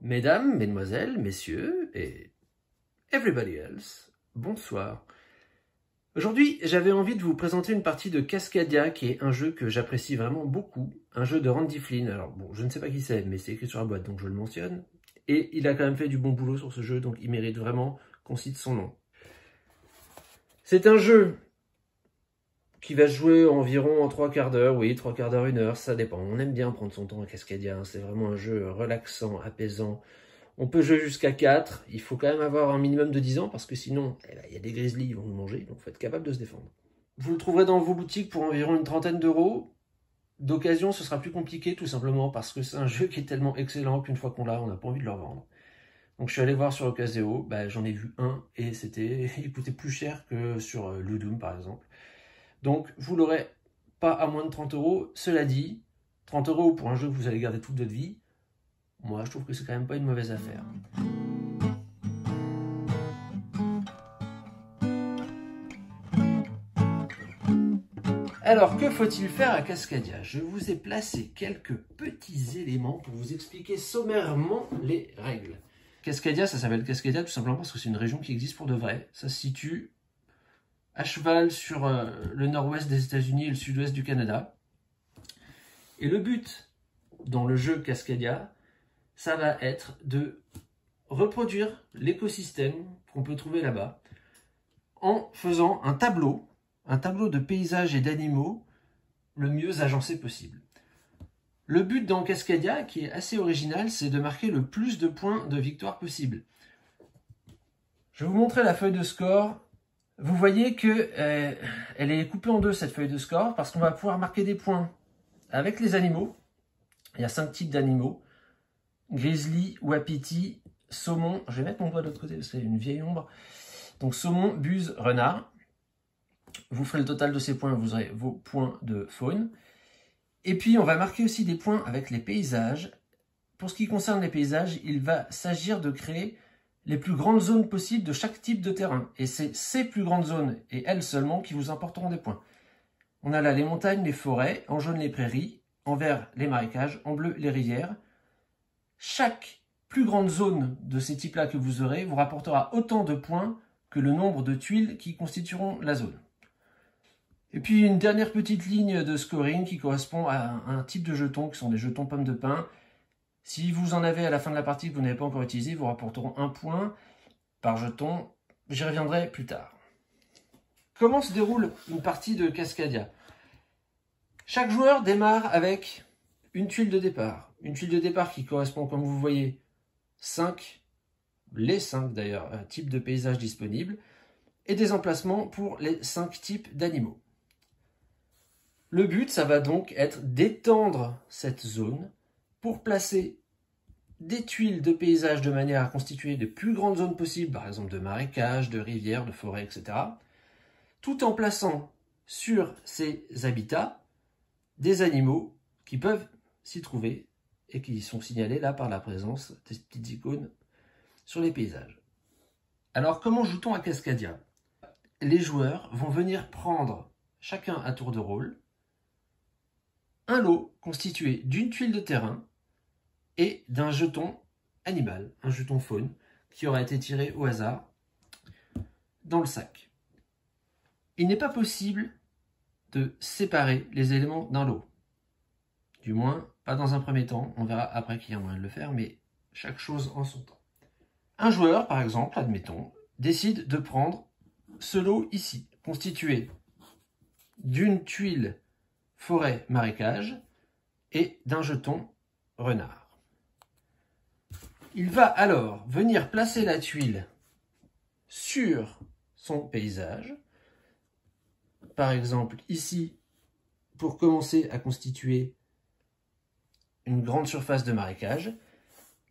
Mesdames, mesdemoiselles, messieurs et everybody else, bonsoir. Aujourd'hui, j'avais envie de vous présenter une partie de Cascadia, qui est un jeu que j'apprécie vraiment beaucoup, un jeu de Randy Flynn. Alors bon, je ne sais pas qui c'est, mais c'est écrit sur la boîte, donc je le mentionne. Et il a quand même fait du bon boulot sur ce jeu, donc il mérite vraiment qu'on cite son nom. C'est un jeu qui va se jouer environ en 3 quarts d'heure, oui, 3 quarts d'heure, 1 heure, ça dépend. On aime bien prendre son temps à Cascadia, hein. C'est vraiment un jeu relaxant, apaisant. On peut jouer jusqu'à 4, il faut quand même avoir un minimum de 10 ans, parce que sinon, il y a des grizzlies, ils vont nous manger, donc il faut être capable de se défendre. Vous le trouverez dans vos boutiques pour environ une trentaine d'euros. D'occasion, ce sera plus compliqué, tout simplement parce que c'est un jeu qui est tellement excellent qu'une fois qu'on l'a, on n'a pas envie de le revendre. Donc je suis allé voir sur Ocaseo, j'en ai vu un, et il coûtait plus cher que sur Ludum, par exemple. Donc, vous l'aurez pas à moins de 30 euros. Cela dit, 30 euros pour un jeu que vous allez garder toute votre vie, moi, je trouve que c'est quand même pas une mauvaise affaire. Alors, que faut-il faire à Cascadia? Je vous ai placé quelques petits éléments pour vous expliquer sommairement les règles. Cascadia, ça s'appelle Cascadia tout simplement parce que c'est une région qui existe pour de vrai. Ça se situe à cheval sur le nord-ouest des États-Unis et le sud-ouest du Canada. Et le but dans le jeu Cascadia, ça va être de reproduire l'écosystème qu'on peut trouver là-bas en faisant un tableau de paysages et d'animaux le mieux agencé possible. Le but dans Cascadia, qui est assez original, c'est de marquer le plus de points de victoire possible. Je vais vous montrer la feuille de score. Vous voyez que elle est coupée en deux, cette feuille de score, parce qu'on va pouvoir marquer des points avec les animaux. Il y a 5 types d'animaux. Grizzly, wapiti, saumon. Je vais mettre mon doigt de l'autre côté parce qu'il y a une vieille ombre. Donc saumon, buse, renard. Vous ferez le total de ces points, vous aurez vos points de faune. Et puis on va marquer aussi des points avec les paysages. Pour ce qui concerne les paysages, il va s'agir de créer les plus grandes zones possibles de chaque type de terrain. Et c'est ces plus grandes zones, et elles seulement, qui vous apporteront des points. On a là les montagnes, les forêts, en jaune les prairies, en vert les marécages, en bleu les rivières. Chaque plus grande zone de ces types-là que vous aurez vous rapportera autant de points que le nombre de tuiles qui constitueront la zone. Et puis une dernière petite ligne de scoring qui correspond à un type de jetons, qui sont des jetons pommes de pin. Si vous en avez à la fin de la partie que vous n'avez pas encore utilisé, vous rapporteront 1 point par jeton. J'y reviendrai plus tard. Comment se déroule une partie de Cascadia? Chaque joueur démarre avec une tuile de départ. Une tuile de départ qui correspond, comme vous voyez, les 5 d'ailleurs, types de paysages disponibles, et des emplacements pour les 5 types d'animaux. Le but, ça va donc être d'étendre cette zone pour placer des tuiles de paysage de manière à constituer de plus grandes zones possibles, par exemple de marécages, de rivières, de forêts, etc., tout en plaçant sur ces habitats des animaux qui peuvent s'y trouver et qui sont signalés là par la présence des petites icônes sur les paysages. Alors, comment joue-t-on à Cascadia? Les joueurs vont venir prendre, chacun à tour de rôle, un lot constitué d'une tuile de terrain et d'un jeton animal, un jeton faune, qui aura été tiré au hasard dans le sac. Il n'est pas possible de séparer les éléments d'un lot. Du moins, pas dans un premier temps. On verra après qu'il y a moyen de le faire, mais chaque chose en son temps. Un joueur, par exemple, admettons, décide de prendre ce lot ici, constitué d'une tuile forêt marécage et d'un jeton renard. Il va alors venir placer la tuile sur son paysage, par exemple ici, pour commencer à constituer une grande surface de marécage,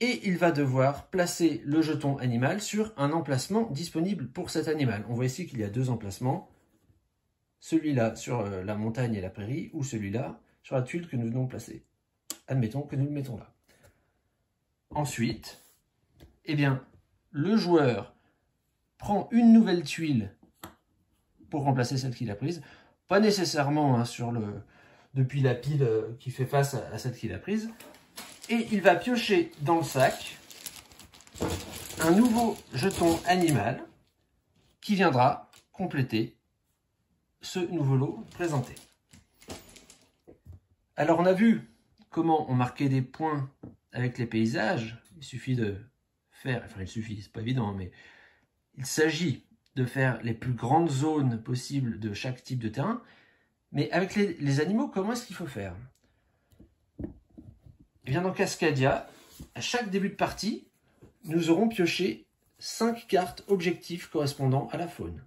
et il va devoir placer le jeton animal sur un emplacement disponible pour cet animal. On voit ici qu'il y a 2 emplacements, celui-là sur la montagne et la prairie, ou celui-là sur la tuile que nous venons placer. Admettons que nous le mettons là. Ensuite, le joueur prend une nouvelle tuile pour remplacer celle qu'il a prise, pas nécessairement depuis la pile qui fait face à celle qu'il a prise, et il va piocher dans le sac un nouveau jeton animal qui viendra compléter ce nouveau lot présenté. Alors on a vu comment on marquait des points avec les paysages. Il suffit de faire, enfin il suffit, c'est pas évident, mais il s'agit de faire les plus grandes zones possibles de chaque type de terrain. Mais avec les animaux, comment est-ce qu'il faut faire? Eh bien dans Cascadia, à chaque début de partie, nous aurons pioché 5 cartes objectifs correspondant à la faune.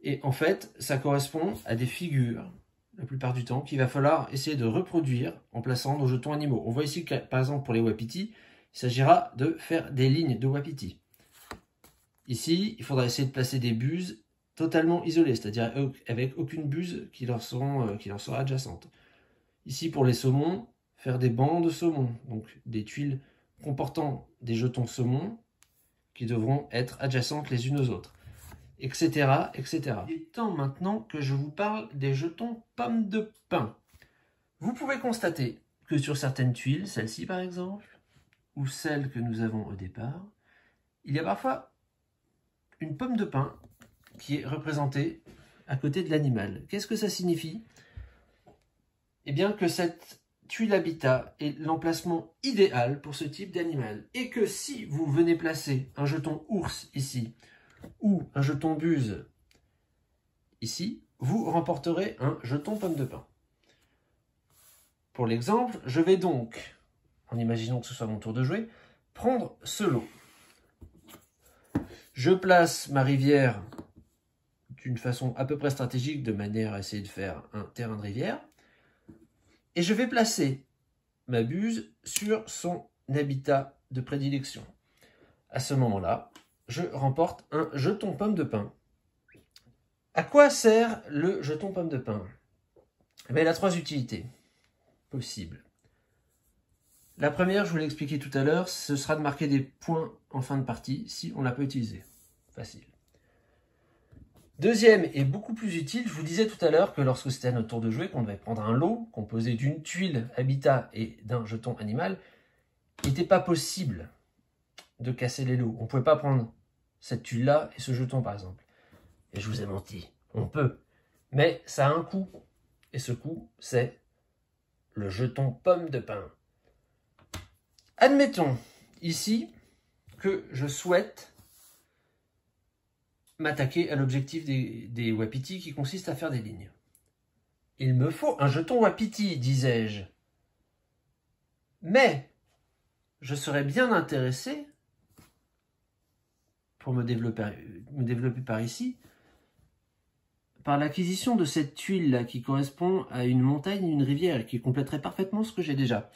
Et en fait, ça correspond à des figures, la plupart du temps, qu'il va falloir essayer de reproduire en plaçant nos jetons animaux. On voit ici que, par exemple, pour les wapitis, il s'agira de faire des lignes de wapitis. Ici, il faudra essayer de placer des buses totalement isolées, c'est-à-dire avec aucune buse qui leur sera adjacente. Ici, pour les saumons, faire des bancs de saumon, donc des tuiles comportant des jetons saumon qui devront être adjacentes les unes aux autres, etc., etc. Il est temps maintenant que je vous parle des jetons pommes de pin. Vous pouvez constater que sur certaines tuiles, celle-ci par exemple, ou celle que nous avons au départ, il y a parfois une pomme de pin qui est représentée à côté de l'animal. Qu'est-ce que ça signifie? Eh bien que cette tuile habitat est l'emplacement idéal pour ce type d'animal. Et que si vous venez placer un jeton ours ici, ou un jeton buse ici, vous remporterez un jeton pomme de pin. Pour l'exemple, je vais donc, en imaginant que ce soit mon tour de jouer, prendre ce lot. Je place ma rivière d'une façon à peu près stratégique, de manière à essayer de faire un terrain de rivière. Et je vais placer ma buse sur son habitat de prédilection. À ce moment-là, je remporte un jeton pomme de pin. À quoi sert le jeton pomme de pin? Il a 3 utilités possibles. La première, je vous l'ai expliqué tout à l'heure, ce sera de marquer des points en fin de partie si on ne l'a pas utilisé. Facile. Deuxième et beaucoup plus utile, je vous disais tout à l'heure que lorsque c'était à notre tour de jouer, qu'on devait prendre un lot composé d'une tuile habitat et d'un jeton animal, il n'était pas possible de casser les lots. On ne pouvait pas prendre cette tuile-là et ce jeton par exemple. Et je vous ai menti, on peut. Mais ça a un coût. Et ce coût, c'est le jeton pomme de pin. Admettons ici que je souhaite m'attaquer à l'objectif des wapitis qui consiste à faire des lignes. Il me faut un jeton wapiti, disais-je. Mais je serais bien intéressé, pour me développer par ici, par l'acquisition de cette tuile-là qui correspond à une montagne et une rivière et qui compléterait parfaitement ce que j'ai déjà.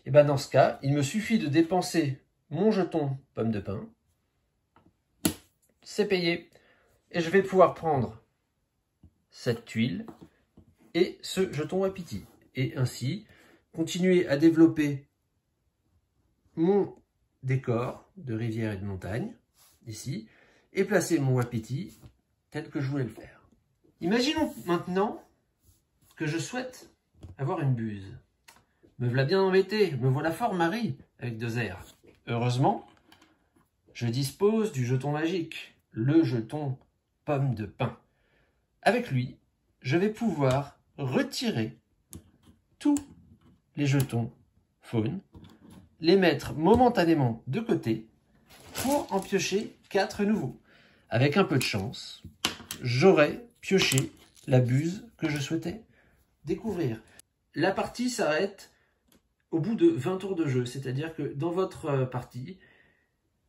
Et bien dans ce cas, il me suffit de dépenser mon jeton pomme de pin. C'est payé. Et je vais pouvoir prendre cette tuile et ce jeton wapiti. Et ainsi, continuer à développer mon décor de rivière et de montagne, ici, et placer mon wapiti tel que je voulais le faire. Imaginons maintenant que je souhaite avoir une buse. Me voilà bien embêté, me voilà fort Marie, avec 2 R. Heureusement, je dispose du jeton magique, le jeton pomme de pin. Avec lui, je vais pouvoir retirer tous les jetons faune, les mettre momentanément de côté pour en piocher 4 nouveaux. Avec un peu de chance, j'aurai pioché la buse que je souhaitais découvrir. La partie s'arrête au bout de 20 tours de jeu, c'est-à-dire que dans votre partie,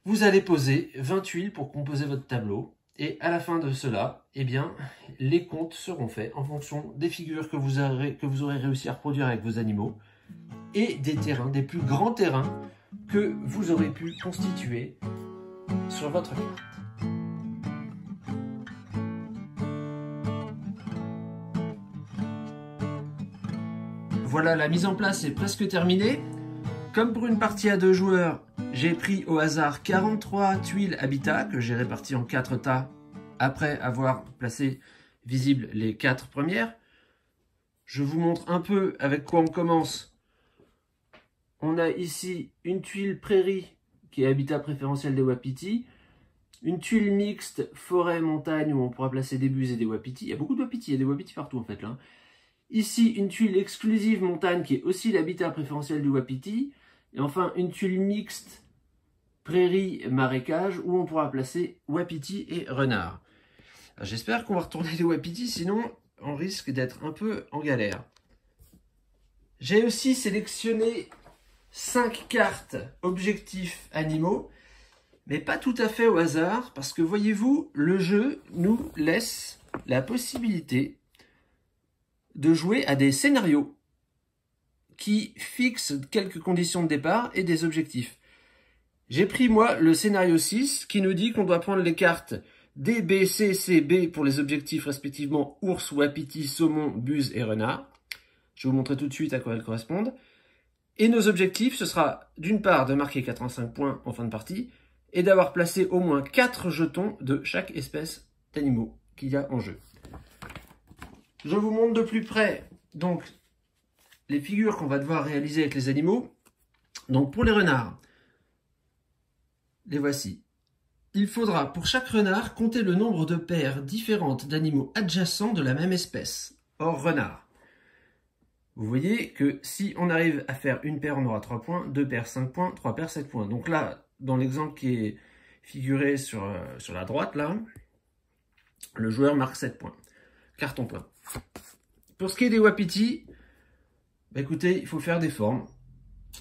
vous allez poser 20 tuiles pour composer votre tableau. Et à la fin de cela, eh bien, les comptes seront faits en fonction des figures que vous aurez réussi à reproduire avec vos animaux et des terrains, des plus grands terrains que vous aurez pu constituer sur votre carte. Voilà, la mise en place est presque terminée. Comme pour une partie à 2 joueurs, j'ai pris au hasard 43 tuiles habitat que j'ai réparties en 4 tas après avoir placé visibles les 4 premières. Je vous montre un peu avec quoi on commence. On a ici une tuile prairie qui est habitat préférentiel des wapitis, une tuile mixte forêt-montagne où on pourra placer des buses et des wapitis. Il y a beaucoup de wapitis, il y a des wapitis partout en fait là. Ici, une tuile exclusive montagne qui est aussi l'habitat préférentiel du wapiti. Et enfin, une tuile mixte prairie-marécage où on pourra placer wapiti et renard. J'espère qu'on va retourner les wapitis, sinon on risque d'être un peu en galère. J'ai aussi sélectionné 5 cartes objectifs animaux, mais pas tout à fait au hasard, parce que voyez-vous, le jeu nous laisse la possibilité de jouer à des scénarios qui fixent quelques conditions de départ et des objectifs. J'ai pris moi le scénario 6 qui nous dit qu'on doit prendre les cartes D, B, C, C, B pour les objectifs respectivement ours, wapiti, saumon, buse et renard. Je vais vous montrer tout de suite à quoi elles correspondent. Et nos objectifs, ce sera d'une part de marquer 85 points en fin de partie et d'avoir placé au moins 4 jetons de chaque espèce d'animaux qu'il y a en jeu. Je vous montre de plus près donc les figures qu'on va devoir réaliser avec les animaux. Donc pour les renards, les voici. Il faudra pour chaque renard compter le nombre de paires différentes d'animaux adjacents de la même espèce, hors renard. Vous voyez que si on arrive à faire une paire, on aura 3 points, 2 paires 5 points, 3 paires 7 points. Donc là, dans l'exemple qui est figuré sur la droite, là, le joueur marque 7 points. Carton plein. Pour ce qui est des wapitis, bah écoutez, il faut faire des formes.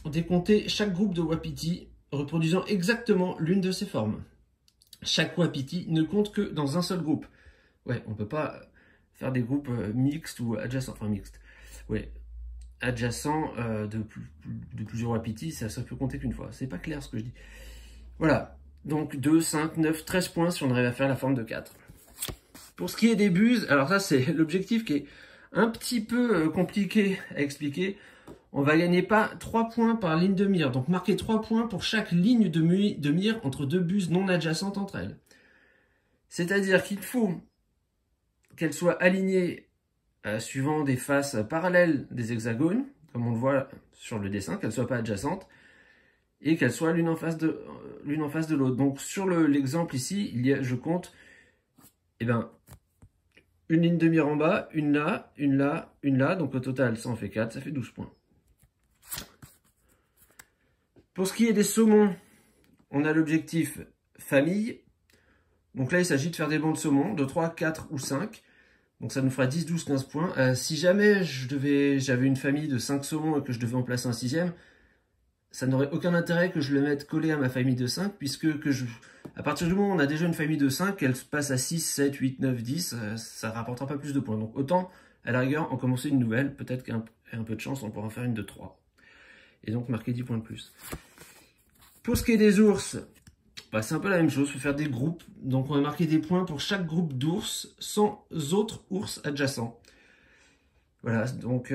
Décompter chaque groupe de wapitis reproduisant exactement l'une de ces formes. Chaque wapiti ne compte que dans un seul groupe. Ouais, on peut pas faire des groupes mixtes ou adjacents, enfin mixtes. Ouais, adjacents de plusieurs wapitis, ça peut compter qu'une fois. C'est pas clair ce que je dis. Voilà, donc 2, 5, 9, 13 points si on arrive à faire la forme de 4. Pour ce qui est des buses, alors ça c'est l'objectif qui est un petit peu compliqué à expliquer. On va gagner pas 3 points par ligne de mire. Donc marquer 3 points pour chaque ligne de mire entre deux buses non adjacentes entre elles. C'est-à-dire qu'il faut qu'elles soient alignées suivant des faces parallèles des hexagones, comme on le voit sur le dessin, qu'elles ne soient pas adjacentes, et qu'elles soient l'une en face de l'autre. Donc sur l'exemple ici, je compte une ligne de mire en bas, une là, une là, une là, donc au total ça en fait 4, ça fait 12 points. Pour ce qui est des saumons, on a l'objectif famille. Donc là, il s'agit de faire des bancs de saumon, de 3, 4 ou 5. Donc ça nous fera 10, 12, 15 points. Si jamais j'avais une famille de 5 saumons et que je devais en placer un 6e, ça n'aurait aucun intérêt que je le mette collé à ma famille de 5, puisque à partir du moment où on a déjà une famille de 5, elle passe à 6, 7, 8, 9, 10, ça ne rapportera pas plus de points. Donc autant, à la rigueur, en commencer une nouvelle, peut-être qu'avec un peu de chance, on pourra en faire une de 3. Et donc marquer 10 points de plus. Pour ce qui est des ours, c'est un peu la même chose, il faut faire des groupes. Donc on va marquer des points pour chaque groupe d'ours sans autres ours adjacents. Voilà, donc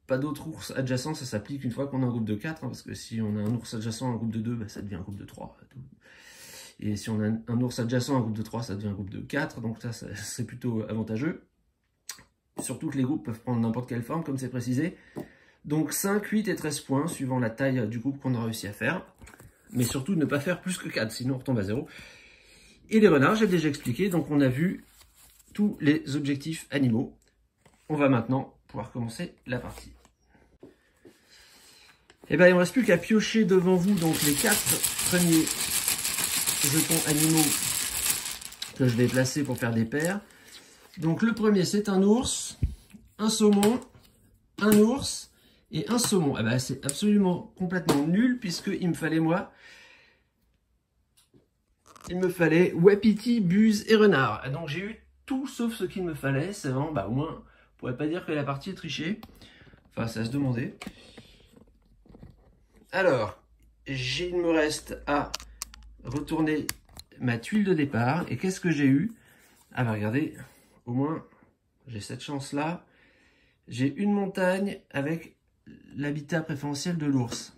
pas d'autres ours adjacents, ça s'applique une fois qu'on a un groupe de 4, parce que si on a un ours adjacent à un groupe de 2, ça devient un groupe de 3. Et si on a un ours adjacent à un groupe de 3, ça devient un groupe de 4, donc ça c'est plutôt avantageux. Surtout que les groupes peuvent prendre n'importe quelle forme, comme c'est précisé. Donc 5, 8 et 13 points, suivant la taille du groupe qu'on a réussi à faire. Mais surtout ne pas faire plus que 4, sinon on retombe à 0. Et les renards, j'ai déjà expliqué, donc on a vu tous les objectifs animaux. On va maintenant pouvoir commencer la partie. Et bien il ne me reste plus qu'à piocher devant vous donc les 4 premiers jetons animaux que je vais placer pour faire des paires. Donc le premier c'est un ours, un saumon, un ours et un saumon. C'est absolument complètement nul puisqu'il me fallait wapiti, buse et renard. Donc j'ai eu tout sauf ce qu'il me fallait. C'est vraiment, au moins, on pourrait pas dire que la partie est trichée. Enfin, c'est à se demander. Alors, il me reste à retourner ma tuile de départ. Et qu'est-ce que j'ai eu? Regardez, au moins, j'ai cette chance-là. J'ai une montagne avec l'habitat préférentiel de l'ours.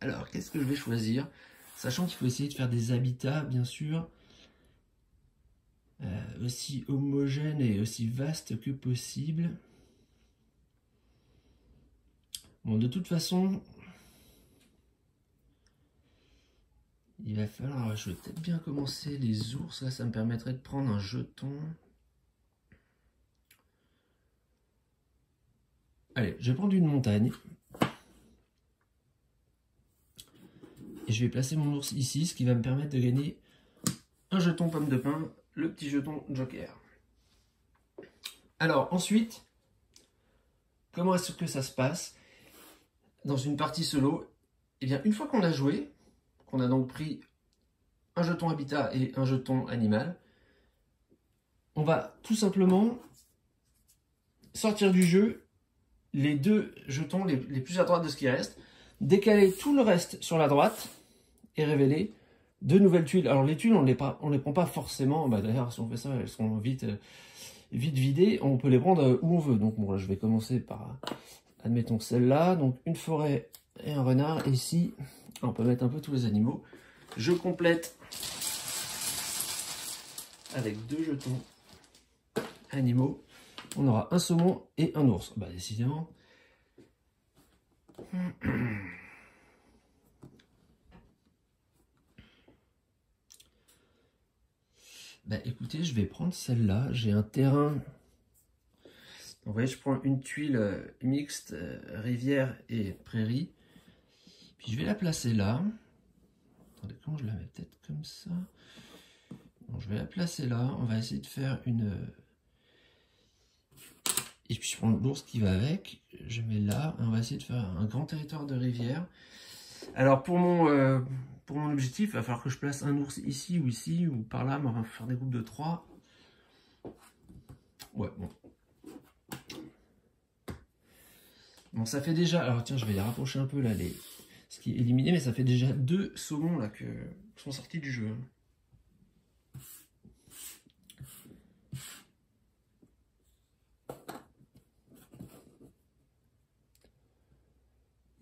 Alors, qu'est-ce que je vais choisir? Sachant qu'il faut essayer de faire des habitats, bien sûr, aussi homogènes et aussi vastes que possible. Bon, de toute façon, Il va falloir, je vais peut-être bien commencer les ours, là ça me permettrait de prendre un jeton. Allez, je vais prendre une montagne. Et je vais placer mon ours ici, ce qui va me permettre de gagner un jeton pomme de pin, le petit jeton joker. Alors ensuite, comment est-ce que ça se passe dans une partie solo? Eh bien, une fois qu'on a joué, qu'on a donc pris un jeton habitat et un jeton animal, on va tout simplement sortir du jeu les deux jetons les plus à droite de ce qui reste, décaler tout le reste sur la droite et révéler deux nouvelles tuiles. Alors les tuiles, on ne les prend pas forcément, d'ailleurs si on fait ça, elles seront vite vidées, on peut les prendre où on veut. Donc bon, là je vais commencer par, admettons celle-là, donc une forêt et un renard. Et ici, on peut mettre un peu tous les animaux. Je complète avec deux jetons animaux. On aura un saumon et un ours. Bah décidément. Bah écoutez, je vais prendre celle-là. J'ai un terrain. Donc, vous voyez, je prends une tuile mixte, rivière et prairie. Puis je vais la placer là. Attendez, comment je la mets? Peut-être comme ça. Bon, je vais la placer là. On va essayer de faire une... Et puis je prends l'ours qui va avec. Je mets là. On va essayer de faire un grand territoire de rivière. Alors pour mon objectif, il va falloir que je place un ours ici ou par là. Mais on va faire des groupes de 3. Ouais, bon. Bon, ça fait déjà... Alors tiens, je vais les rapprocher un peu là, ce qui est éliminé. Mais ça fait déjà 2 saumons là qui sont sortis du jeu.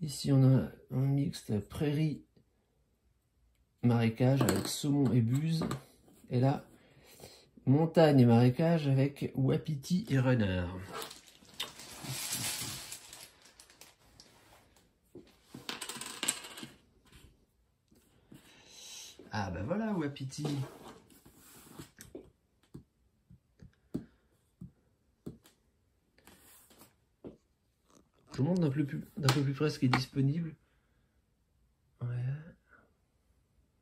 Ici, on a un mixte prairie marécage avec saumon et buse. Et là, montagne et marécage avec wapiti et renard. Ah bah voilà, wapiti. Je vous montre d'un peu plus près ce qui est disponible. Ouais.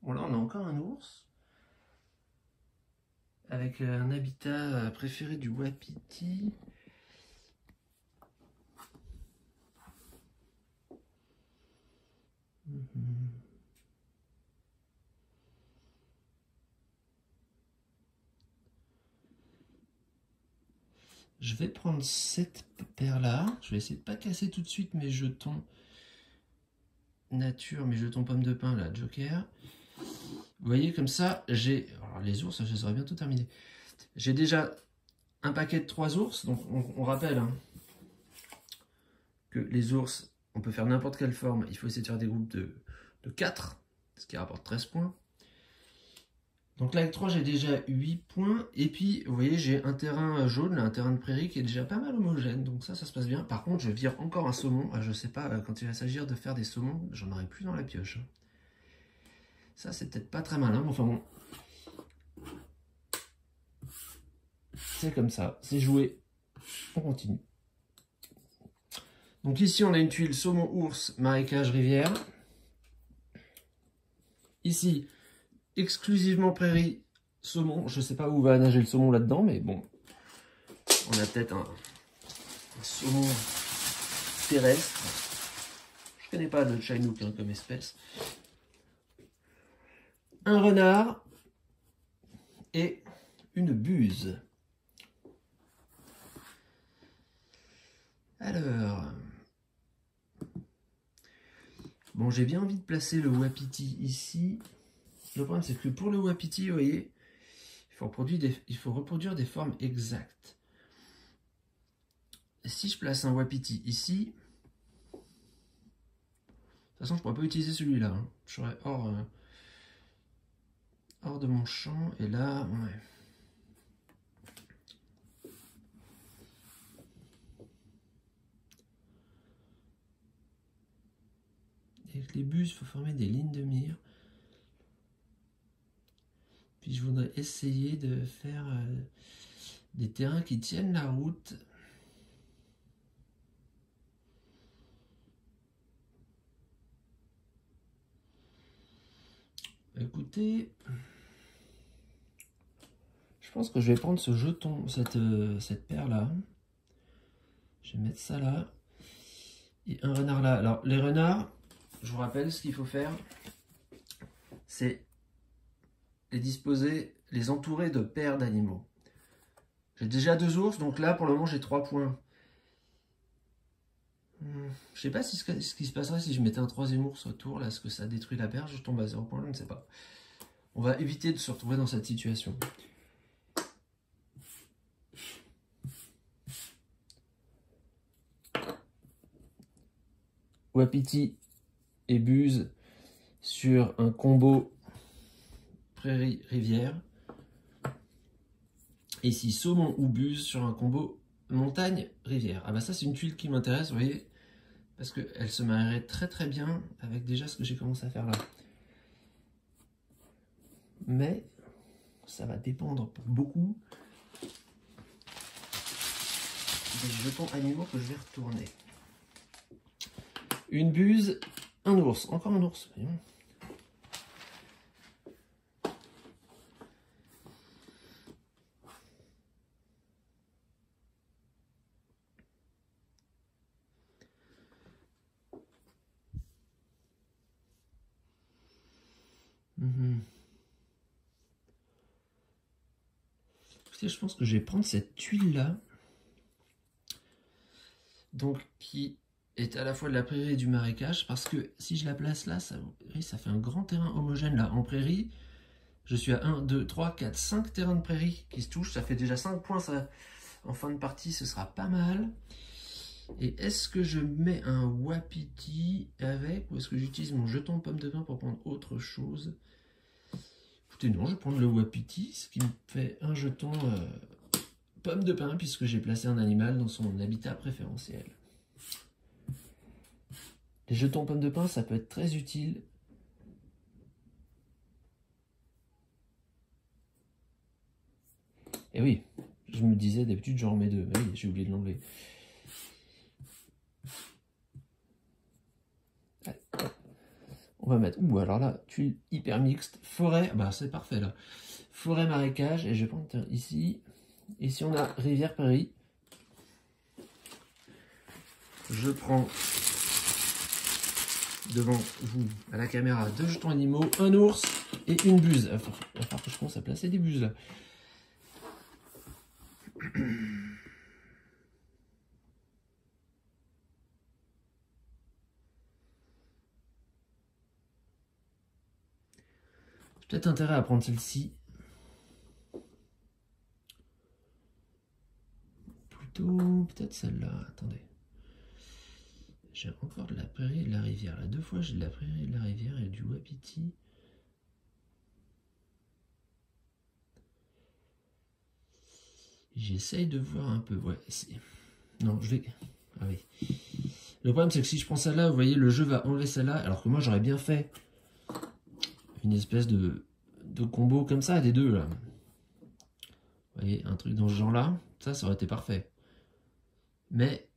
Bon là, on a encore un ours. Avec un habitat préféré du wapiti. Je vais prendre cette paire-là. Je vais essayer de ne pas casser tout de suite mes jetons nature, mes jetons pommes de pin, là, joker. Vous voyez, comme ça, j'ai... Alors, les ours, je les aurais bientôt terminés. J'ai déjà un paquet de 3 ours. Donc, on rappelle hein, que les ours, on peut faire n'importe quelle forme. Il faut essayer de faire des groupes de 4, ce qui rapporte 13 points. Donc là, avec 3, j'ai déjà 8 points. Et puis, vous voyez, j'ai un terrain jaune, un terrain de prairie qui est déjà pas mal homogène. Donc ça se passe bien. Par contre, je vire encore un saumon. Je sais pas, quand il va s'agir de faire des saumons, j'en aurai plus dans la pioche. Ça, c'est peut-être pas très malin, mais enfin bon. C'est comme ça, c'est joué. On continue. Donc ici, on a une tuile saumon, ours, marécage, rivière. Ici, exclusivement prairie, saumon. Je sais pas où va nager le saumon là-dedans, mais bon. On a peut-être un saumon terrestre. Je connais pas le chinook hein, comme espèce. Un renard et une buse. Alors, bon, j'ai bien envie de placer le wapiti ici. Le problème, c'est que pour le wapiti, vous voyez, il faut reproduire des formes exactes. Si je place un wapiti ici, de toute façon, je ne pourrais pas utiliser celui-là. Hein. Je serais hors de mon champ. Et là, ouais. Avec les buses, il faut former des lignes de mire. Puis je voudrais essayer de faire des terrains qui tiennent la route. Écoutez, je pense que je vais prendre ce jeton, cette paire là. Je vais mettre ça là. Et un renard là. Alors les renards, je vous rappelle ce qu'il faut faire. C'est les disposer, les entourer de paires d'animaux. J'ai déjà 2 ours, donc là pour le moment j'ai 3 points. Je sais pas ce qui se passerait si je mettais un 3e ours autour, là, est-ce que ça détruit la paire, je tombe à 0 points, je ne sais pas. On va éviter de se retrouver dans cette situation. Wapiti et Buse sur un combo prairie-rivière. Et ici saumon ou Buse sur un combo montagne-rivière. Ah bah ça c'est une tuile qui m'intéresse, vous voyez, parce qu'elle se marierait très très bien avec déjà ce que j'ai commencé à faire là. Mais ça va dépendre pour beaucoup des jetons animaux que je vais retourner. Une Buse, un ours, encore un ours. Écoutez, je pense que je vais prendre cette tuile là, donc qui est à la fois de la prairie et du marécage, parce que si je la place là, ça fait un grand terrain homogène là. En prairie, je suis à 1, 2, 3, 4, 5 terrains de prairie qui se touchent, ça fait déjà 5 points, ça, en fin de partie ce sera pas mal. Et est-ce que je mets un wapiti avec, ou est-ce que j'utilise mon jeton pomme de pin pour prendre autre chose? Écoutez, non, je vais prendre le wapiti, ce qui me fait un jeton pomme de pin, puisque j'ai placé un animal dans son habitat préférentiel. Les jetons pommes de pin, ça peut être très utile. Et oui, je me disais d'habitude j'en remets 2, mais oui, j'ai oublié de l'enlever. On va mettre, alors là, tuile hyper mixte, forêt, bah c'est parfait là. Forêt marécage, et je vais prendre ici. Ici on a rivière prairie. Je prends devant vous, à la caméra, 2 jetons animaux, un ours et une buse. Il va falloir que je commence à placer des buses là. Peut-être intérêt à prendre celle-ci. Plutôt, peut-être celle-là. Attendez. J'ai encore de la prairie et de la rivière. Là, 2 fois, j'ai de la prairie et de la rivière et du wapiti. J'essaye de voir un peu. Ouais, non, je vais... Ah oui. Le problème, c'est que si je prends celle-là, vous voyez, le jeu va enlever celle-là. Alors que moi, j'aurais bien fait une espèce de combo comme ça, des deux, là. Vous voyez, un truc dans ce genre-là. Ça aurait été parfait. Mais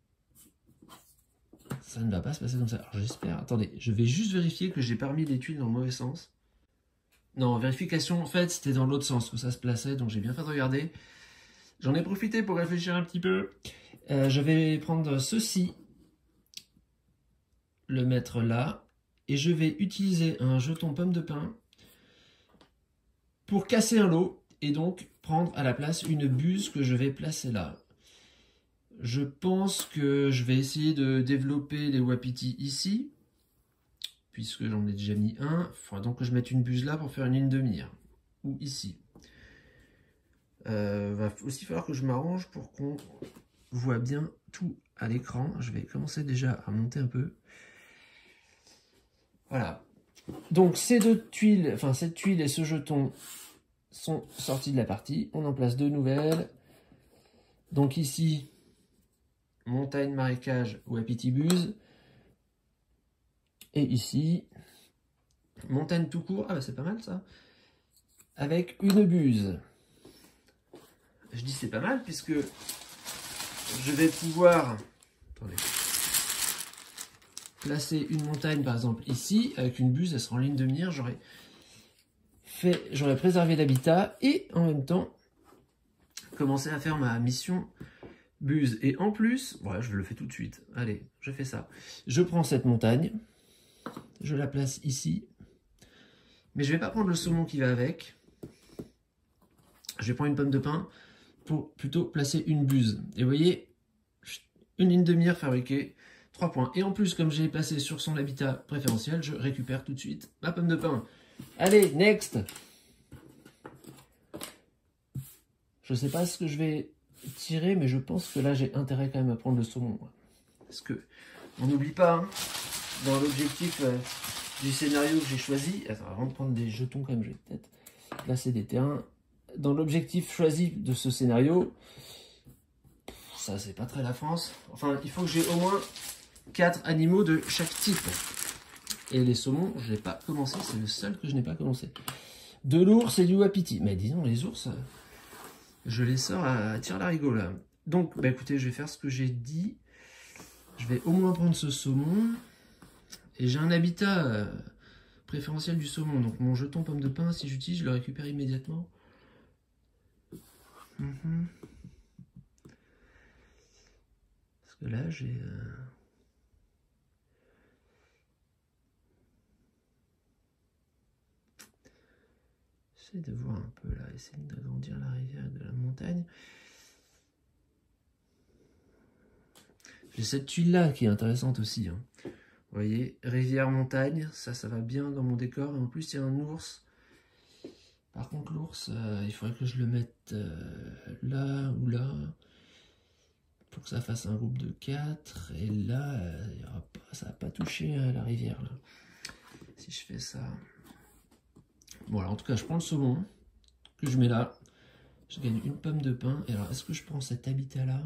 ça ne va pas se passer comme ça. Alors j'espère... Attendez, je vais juste vérifier que j'ai pas remis des tuiles dans le mauvais sens. Non, vérification, en fait, c'était dans l'autre sens que ça se plaçait, donc j'ai bien fait de regarder. J'en ai profité pour réfléchir un petit peu. Je vais prendre ceci, le mettre là, et je vais utiliser un jeton pomme de pin pour casser un lot, et donc prendre à la place une buse que je vais placer là. Je pense que je vais essayer de développer les wapitis ici, puisque j'en ai déjà mis un. Il faudra donc que je mette une buse là pour faire une ligne de mire, ou ici. Va aussi falloir que je m'arrange pour qu'on voit bien tout à l'écran. Je vais commencer déjà à monter un peu. Voilà. Donc ces 2 tuiles, enfin cette tuile et ce jeton sont sortis de la partie. On en place 2 nouvelles. Donc ici, montagne, marécage, wapiti buse. Et ici, montagne tout court. Ah bah c'est pas mal ça. avec une buse. Je dis c'est pas mal puisque je vais pouvoir placer une montagne par exemple ici avec une buse, elle sera en ligne de mire, j'aurais préservé l'habitat et en même temps commencer à faire ma mission buse. Et en plus, voilà, je le fais tout de suite. Allez, je fais ça. Je prends cette montagne, je la place ici, mais je vais pas prendre le saumon qui va avec. Je vais prendre une pomme de pin pour plutôt placer une buse. Et vous voyez, une ligne de mire fabriquée, 3 points. Et en plus, comme j'ai placé sur son habitat préférentiel, je récupère tout de suite ma pomme de pin. Allez, next. Je sais pas ce que je vais tirer, mais je pense que là, j'ai intérêt quand même à prendre le saumon. Parce que, on n'oublie pas, hein, dans l'objectif du scénario que j'ai choisi, attends, avant de prendre des jetons quand même, je vais peut-être placer des terrains. Dans l'objectif choisi de ce scénario, ça c'est pas très la France. Enfin, il faut que j'ai au moins 4 animaux de chaque type. Et les saumons, je n'ai pas commencé, c'est le seul que je n'ai pas commencé. De l'ours et du wapiti. Mais disons, les ours, je les sors à tire-larigot là. Donc, bah écoutez, je vais faire ce que j'ai dit. Je vais au moins prendre ce saumon. Et j'ai un habitat préférentiel du saumon. Donc mon jeton pomme de pin, si j'utilise, je le récupère immédiatement. Parce que là, j'ai... J'essaie de voir un peu là, essayer d'agrandir la rivière de la montagne. J'ai cette tuile là qui est intéressante aussi. Hein. Vous voyez, rivière, montagne, ça va bien dans mon décor. Et en plus, il y a un ours. Par contre, l'ours, il faudrait que je le mette là ou là. Pour que ça fasse un groupe de 4. Et là, ça va pas toucher la rivière. Là. Si je fais ça... Voilà, en tout cas, je prends le saumon que je mets là. Je gagne une pomme de pin. Et alors, est-ce que je prends cet habitat-là?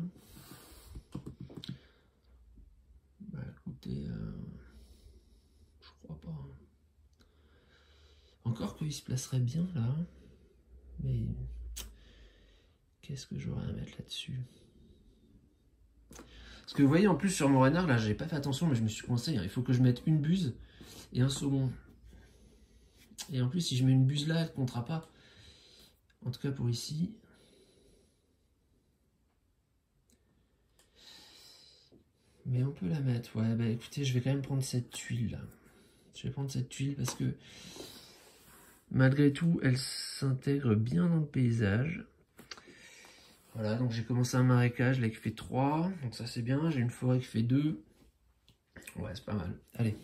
Bah, écoutez, je crois pas. Encore qu'il se placerait bien là. Mais qu'est-ce que j'aurais à mettre là-dessus? Parce que vous voyez, en plus, sur mon renard, là, j'ai pas fait attention, mais je me suis coincé. Hein. Il faut que je mette une buse et un saumon. Et en plus, si je mets une buse là, elle ne comptera pas. En tout cas, pour ici. Mais on peut la mettre. Ouais, bah écoutez, je vais quand même prendre cette tuile là. Je vais prendre cette tuile parce que malgré tout, elle s'intègre bien dans le paysage. Voilà, donc j'ai commencé un marécage là qui fait 3. Donc ça c'est bien. J'ai une forêt qui fait 2. Ouais, c'est pas mal. Allez.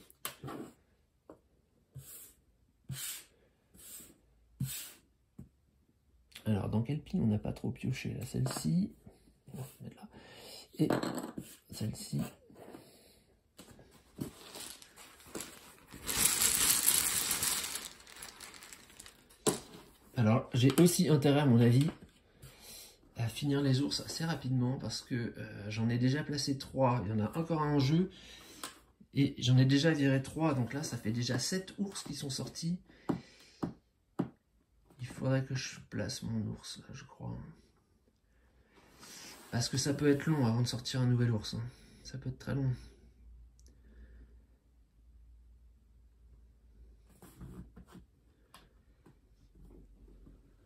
Alors, dans quelle pile on n'a pas trop pioché là? Celle-ci. On va mettre là. Et celle-ci. Alors, j'ai aussi intérêt, à mon avis, à finir les ours assez rapidement parce que j'en ai déjà placé 3. Il y en a encore un en jeu. Et j'en ai déjà viré 3. Donc là, ça fait déjà 7 ours qui sont sortis. Il faudrait que je place mon ours, là, je crois. Parce que ça peut être long avant de sortir un nouvel ours. Hein. Ça peut être très long.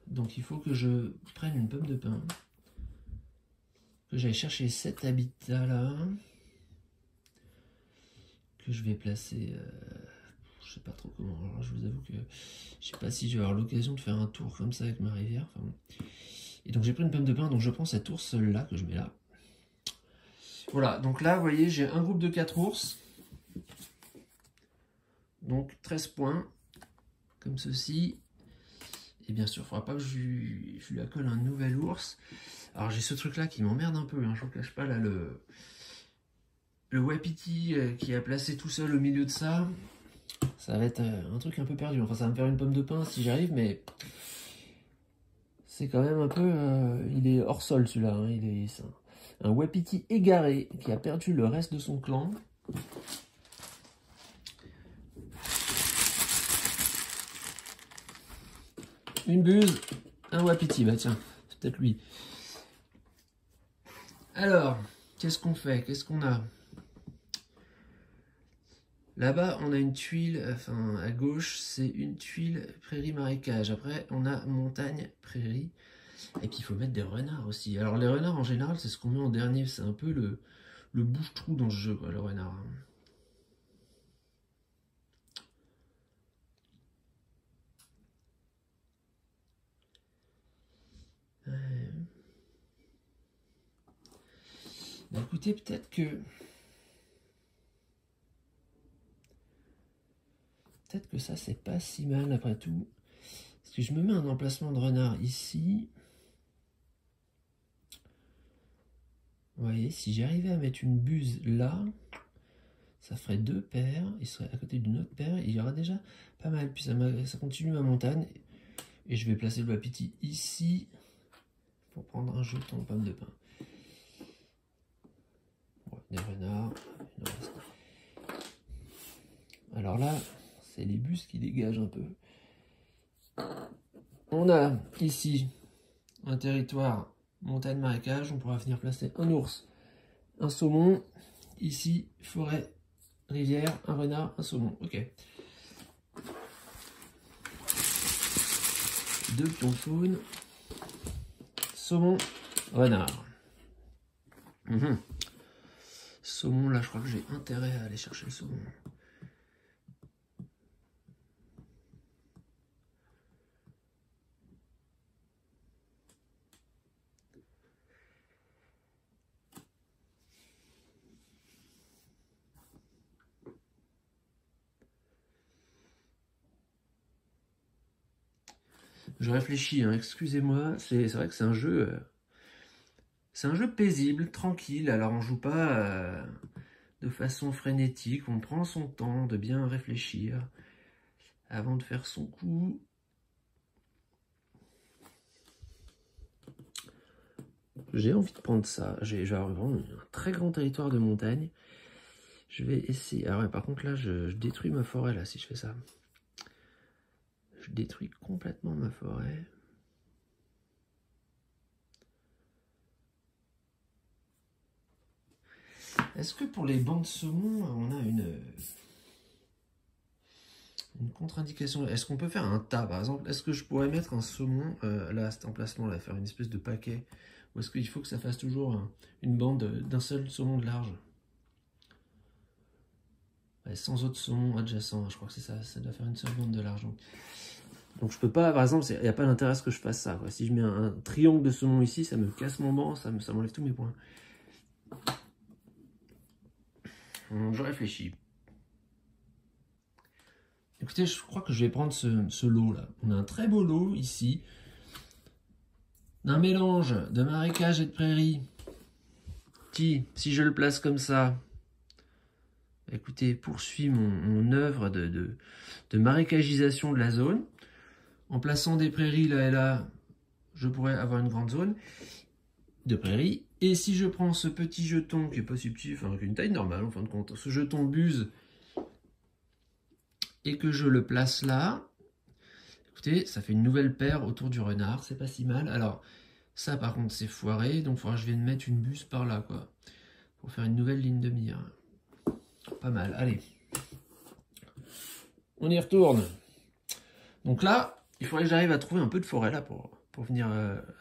Donc il faut que je prenne une pomme de pin. Que j'aille chercher cet habitat là. Que je vais placer... je sais pas trop comment. Alors je vous avoue que je sais pas si je vais avoir l'occasion de faire un tour comme ça avec ma rivière. Enfin, bon. Et donc j'ai pris une pomme de pin, donc je prends cet ours là que je mets là. Voilà, donc là vous voyez j'ai un groupe de 4 ours. Donc 13 points, comme ceci. Et bien sûr il ne faudra pas que je lui accole un nouvel ours. Alors j'ai ce truc là qui m'emmerde un peu, hein, je vous cache pas là le wapiti qui a placé tout seul au milieu de ça. Ça va être un truc un peu perdu. Enfin, ça va me faire une pomme de pin si j'arrive, mais c'est quand même un peu... il est hors sol celui-là. Hein. Il est un wapiti égaré qui a perdu le reste de son clan. Une buse, un wapiti, bah tiens, c'est peut-être lui. Alors, qu'est-ce qu'on fait? Qu'est-ce qu'on a? Là-bas, on a une tuile, enfin à gauche, c'est une tuile prairie marécage. Après, on a montagne, prairie. Et puis, il faut mettre des renards aussi. Alors, les renards, en général, c'est ce qu'on met en dernier. C'est un peu le bouche-trou dans ce jeu, quoi, le renard. Bah, écoutez, peut-être que ça, c'est pas si mal après tout. Parce que je me mets un emplacement de renard ici. Vous voyez, si j'arrivais à mettre une buse là, ça ferait 2 paires. Il serait à côté d'une autre paire. Il y aura déjà pas mal. Puis ça continue ma montagne. Et je vais placer le wapiti ici pour prendre un jeton pomme de pin. Bon, des renards. Alors là, c'est les buses qui dégagent un peu. On a ici un territoire montagne marécage. On pourra venir placer un ours, un saumon. Ici, forêt, rivière, un renard, un saumon. Ok. 2 pions faune, saumon, renard. Saumon, là, je crois que j'ai intérêt à aller chercher le saumon. Je réfléchis, hein, excusez-moi, c'est vrai que c'est un jeu paisible, tranquille. Alors on joue pas de façon frénétique, on prend son temps de bien réfléchir avant de faire son coup. J'ai envie de prendre ça. J'ai vraiment un très grand territoire de montagne. Je vais essayer. Ah ouais, par contre là, je détruis ma forêt là si je fais ça. Je détruis complètement ma forêt. Est-ce que pour les bancs de saumon, on a une contre-indication? Est-ce qu'on peut faire un tas, par exemple? Est-ce que je pourrais mettre un saumon là, à cet emplacement-là, faire une espèce de paquet? Ou est-ce qu'il faut que ça fasse toujours une bande d'un seul saumon de large? Ouais, sans autres saumons adjacents, je crois que c'est ça, ça doit faire une seule bande de large. Donc je peux pas, par exemple, il n'y a pas d'intérêt à ce que je fasse ça, quoi. Si je mets un triangle de saumon ici, ça me casse mon banc, ça m'enlève tous mes points. Je réfléchis. Écoutez, je crois que je vais prendre ce lot là. On a un très beau lot ici. D'un mélange de marécage et de prairie. Qui, si je le place comme ça, écoutez, poursuit mon œuvre de marécagisation de la zone. En plaçant des prairies là et là, je pourrais avoir une grande zone de prairies. Et si je prends ce petit jeton qui est pas si petit, enfin avec une taille normale en fin de compte, ce jeton buse, et que je le place là, écoutez, ça fait une nouvelle paire autour du renard, c'est pas si mal. Alors, ça par contre c'est foiré, donc il faudra que je vienne mettre une buse par là, quoi, pour faire une nouvelle ligne de mire. Pas mal, allez. On y retourne. Donc là, il faudrait que j'arrive à trouver un peu de forêt là pour venir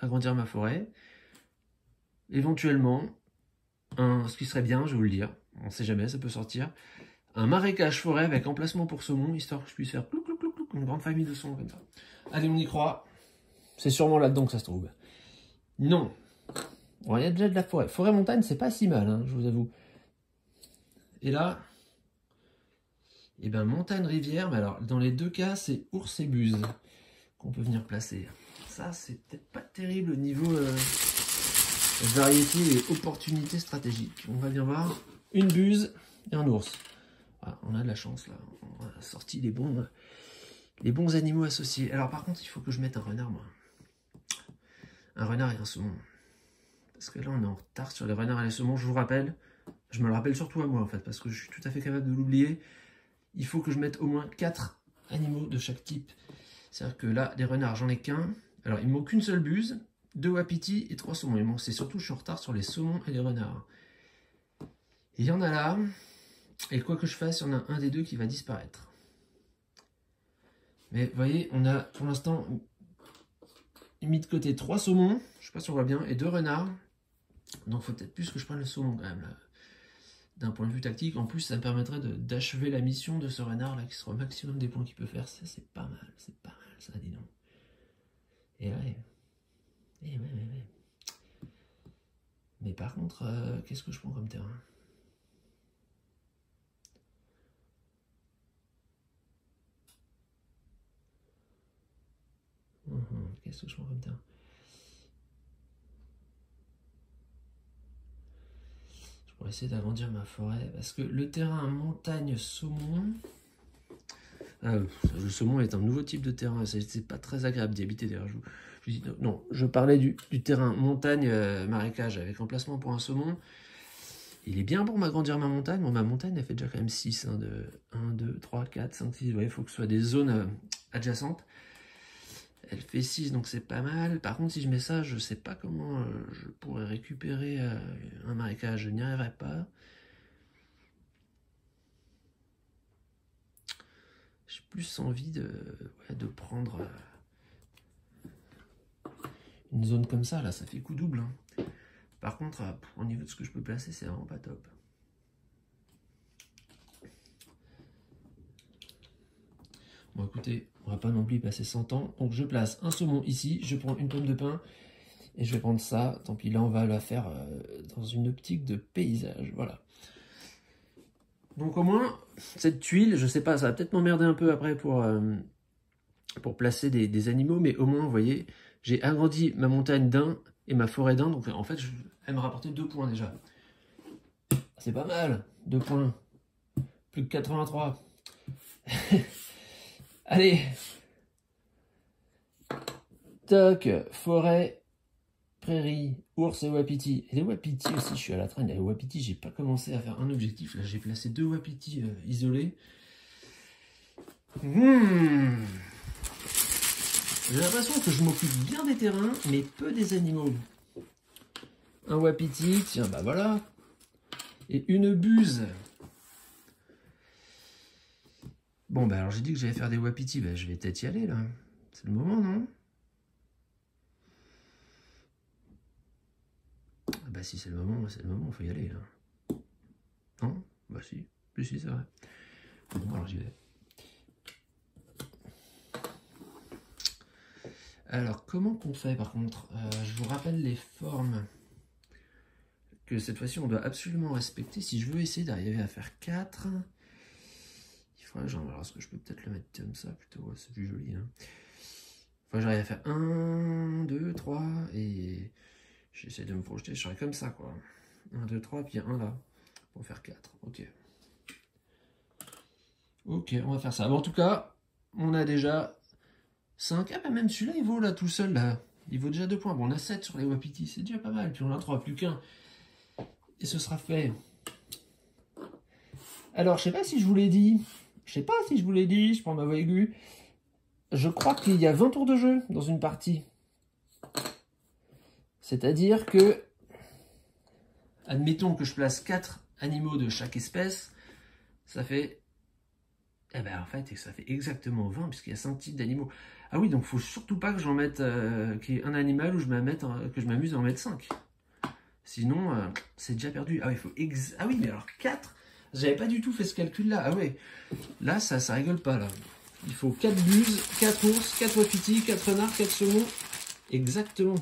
agrandir ma forêt. Éventuellement, ce qui serait bien, je vais vous le dire, on sait jamais, ça peut sortir, un marécage forêt avec emplacement pour saumon, histoire que je puisse faire clou, clou, clou, clou, une grande famille de saumons comme ça. Allez, on y croit. C'est sûrement là-dedans que ça se trouve. Non. Bon, il y a déjà de la forêt. Forêt-montagne, c'est pas si mal, hein, je vous avoue. Et là, eh ben, montagne-rivière, mais alors, dans les deux cas, c'est ours et buse qu'on peut venir placer. Ça, c'est peut-être pas terrible au niveau variété et opportunité stratégique. On va bien voir. Une buse et un ours. Ah, on a de la chance, là. On a sorti les bons animaux associés. Alors, par contre, il faut que je mette un renard, moi. Un renard et un saumon. Parce que là, on est en retard sur les renards et les saumons. Je vous rappelle, je me le rappelle surtout à moi, en fait, parce que je suis tout à fait capable de l'oublier. Il faut que je mette au moins 4 animaux de chaque type C'est-à-dire que là, des renards, j'en ai qu'un. Alors, il me manque qu'une seule buse, 2 wapitis et 3 saumons. C'est surtout, je suis en retard sur les saumons et les renards. Il y en a là. Et quoi que je fasse, il y en a un des deux qui va disparaître. Mais vous voyez, on a pour l'instant mis de côté 3 saumons. Je ne sais pas si on voit bien. Et 2 renards. Donc, il faut peut-être plus que je prenne le saumon quand même. D'un point de vue tactique. En plus, ça me permettrait d'achever la mission de ce renard là, qui sera au maximum des points qu'il peut faire. Ça, c'est pas mal. C'est pas mal, ça, dis donc. Et ouais. Et ouais. Mais par contre, qu'est-ce que je prends comme terrain? Qu'est-ce que je prends comme terrain? Je pourrais essayer d'agrandir ma forêt. Parce que le terrain montagne saumon... le saumon est un nouveau type de terrain. C'est pas très agréable d'y habiter d'ailleurs. Non, je parlais du terrain montagne marécage avec emplacement pour un saumon. Il est bien pour m'agrandir ma montagne. Bon, ma montagne, elle fait déjà quand même 6. 1, 2, 3, 4, 5, 6. Il faut que ce soit des zones adjacentes. Elle fait 6, donc c'est pas mal. Par contre, si je mets ça, je sais pas comment je pourrais récupérer un marécage. Je n'y arriverai pas. J'ai plus envie de prendre une zone comme ça. Là, ça fait coup double. Hein. Par contre, au niveau de ce que je peux placer, c'est vraiment pas top. Bon, écoutez, on va pas non plus passer 100 ans. Donc, je place un saumon ici. Je prends une pomme de pin. Et je vais prendre ça. Tant pis, là, on va la faire dans une optique de paysage. Voilà. Donc, au moins, cette tuile, je sais pas, ça va peut-être m'emmerder un peu après pour placer des animaux. Mais au moins, vous voyez, j'ai agrandi ma montagne d'un et ma forêt d'un. Donc, en fait, elle me rapportait 2 points déjà. C'est pas mal. 2 points. Plus que 83. Allez. Toc, forêt, prairie, ours et wapiti. Et les wapitis aussi, je suis à la traîne. Les wapitis, j'ai pas commencé à faire un objectif. Là, j'ai placé 2 wapitis isolés. J'ai l'impression que je m'occupe bien des terrains, mais peu des animaux. Un wapiti, tiens, bah voilà. Et une buse. Bon, bah alors j'ai dit que j'allais faire des wapitis. Bah, je vais peut-être y aller, là. C'est le moment, non? Bah si c'est le moment, il faut y aller, là. Non? Bah si, si, c'est vrai. Bon, alors j'y vais. Alors, comment qu'on fait, par contre? Je vous rappelle les formes que cette fois-ci, on doit absolument respecter. Si je veux essayer d'arriver à faire 4, il faudrait genre... Alors, est-ce que je peux peut-être le mettre comme ça, plutôt? Ouais, c'est plus joli, hein. Il faudrait que j'arrive à faire 1, 2, 3, et... J'essaie de me projeter, je serais comme ça, quoi. 1, 2, 3, puis 1 là. Pour faire 4, ok. Ok, on va faire ça. Bon, en tout cas, on a déjà 5. Ah bah même celui-là, il vaut là tout seul, là. Il vaut déjà 2 points. Bon, on a 7 sur les wapitis, c'est déjà pas mal. Puis on a 3, plus qu'un. Et ce sera fait. Alors, je sais pas si je vous l'ai dit. Je prends ma voix aiguë. Je crois qu'il y a 20 tours de jeu dans une partie. C'est-à-dire que, admettons que je place 4 animaux de chaque espèce, ça fait... Eh ben en fait, ça fait exactement 20, puisqu'il y a 5 types d'animaux. Ah oui, donc il faut surtout pas que j'en mette qu'il y ait un animal où que je m'amuse à en mettre 5. Sinon, c'est déjà perdu. Ah oui, ah oui, mais alors 4, j'avais pas du tout fait ce calcul-là. Ah ouais, là, ça rigole pas, là. Il faut 4 buses, 4 ours, 4 wapitis, 4 renards, 4 saumons. Exactement.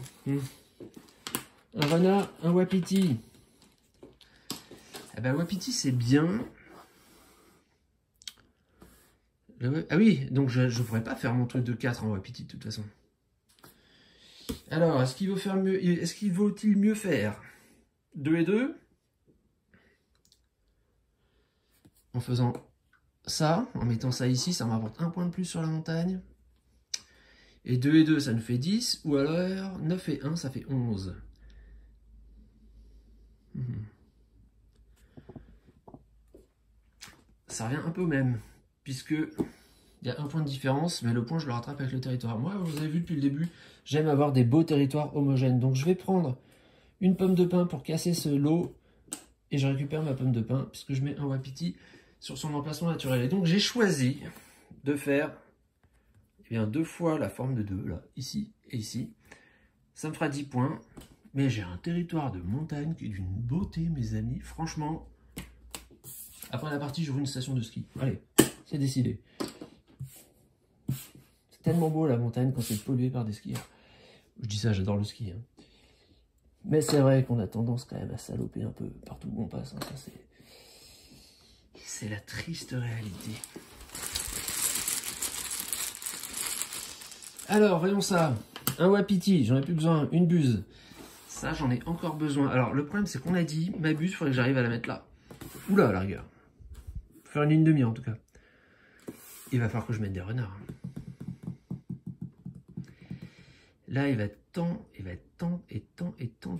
Un renard, un wapiti. Eh ben, wapiti, c'est bien. Ah oui, donc je ne pourrais pas faire mon truc de 4 en wapiti, de toute façon. Alors, est-ce qu'il vaut-il mieux faire 2 et 2 en faisant ça, en mettant ça ici, ça m'apporte 1 point de plus sur la montagne. Et 2 et 2, ça nous fait 10. Ou alors, 9 et 1, ça fait 11. Ça revient un peu au même. Puisque Il y a un point de différence, mais le point, je le rattrape avec le territoire. Moi, vous avez vu depuis le début, j'aime avoir des beaux territoires homogènes. Donc, je vais prendre une pomme de pin pour casser ce lot. Et je récupère ma pomme de pin, puisque je mets un wapiti sur son emplacement naturel. Et donc, j'ai choisi de faire deux fois la forme de 2, là, ici et ici. Ça me fera 10 points. Mais j'ai un territoire de montagne qui est d'une beauté, mes amis. Franchement, après la partie, j'ouvre une station de ski. Allez, c'est décidé. C'est tellement beau la montagne quand c'est pollué par des skieurs. Je dis ça, j'adore le ski. Hein. Mais c'est vrai qu'on a tendance quand même à saloper un peu partout où on passe. Hein. Ça, c'est la triste réalité. Alors, voyons ça. Un wapiti, j'en ai plus besoin. Une buse. Ça, j'en ai encore besoin. Alors, le problème, c'est qu'on a dit, ma buse, il faudrait que j'arrive à la mettre là. Oula, à la rigueur. Faut faire une ligne de mire, en tout cas. Il va falloir que je mette des renards. Là, il va être temps de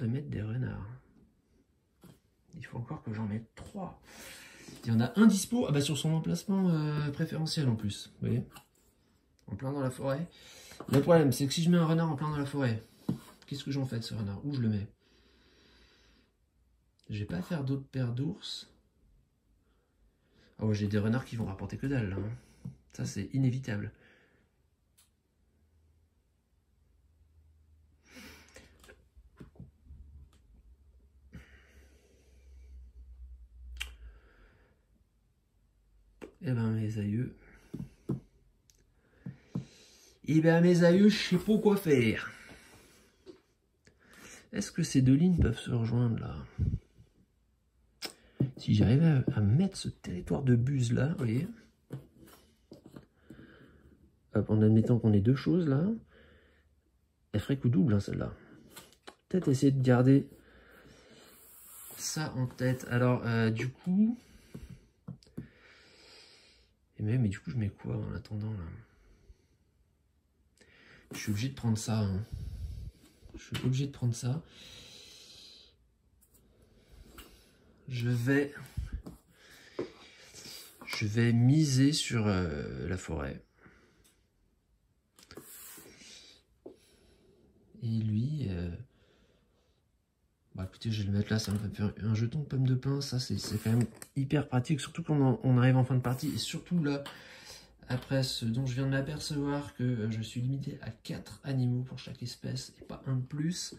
mettre des renards. Il faut encore que j'en mette 3. Il y en a un dispo sur son emplacement préférentiel en plus. Vous voyez, en plein dans la forêt. Le problème, c'est que si je mets un renard en plein dans la forêt, qu'est-ce que j'en fais de ce renard? Où je le mets? Je vais pas faire d'autres paires d'ours. Ah ouais, j'ai des renards qui vont rapporter que dalle. Là, hein. Ça, c'est inévitable. Eh ben, mes aïeux. Je sais pas quoi faire. Est-ce que ces 2 lignes peuvent se rejoindre là? Si j'arrivais à mettre ce territoire de buse là, vous voyez. Hop, en admettant qu'on ait 2 choses là, elle ferait coup double hein, celle-là. Peut-être essayer de garder ça en tête. Alors, du coup... Mais du coup, je mets quoi en attendant là? Je suis obligé de prendre ça. Hein. Je suis obligé de prendre ça. Je vais miser sur la forêt. Et lui... écoutez, je vais le mettre là, ça va me faire un jeton de pomme de pin. Ça, c'est quand même hyper pratique, surtout quand on arrive en fin de partie. Et surtout là, après ce dont je viens de m'apercevoir que je suis limité à 4 animaux pour chaque espèce et pas un de plus.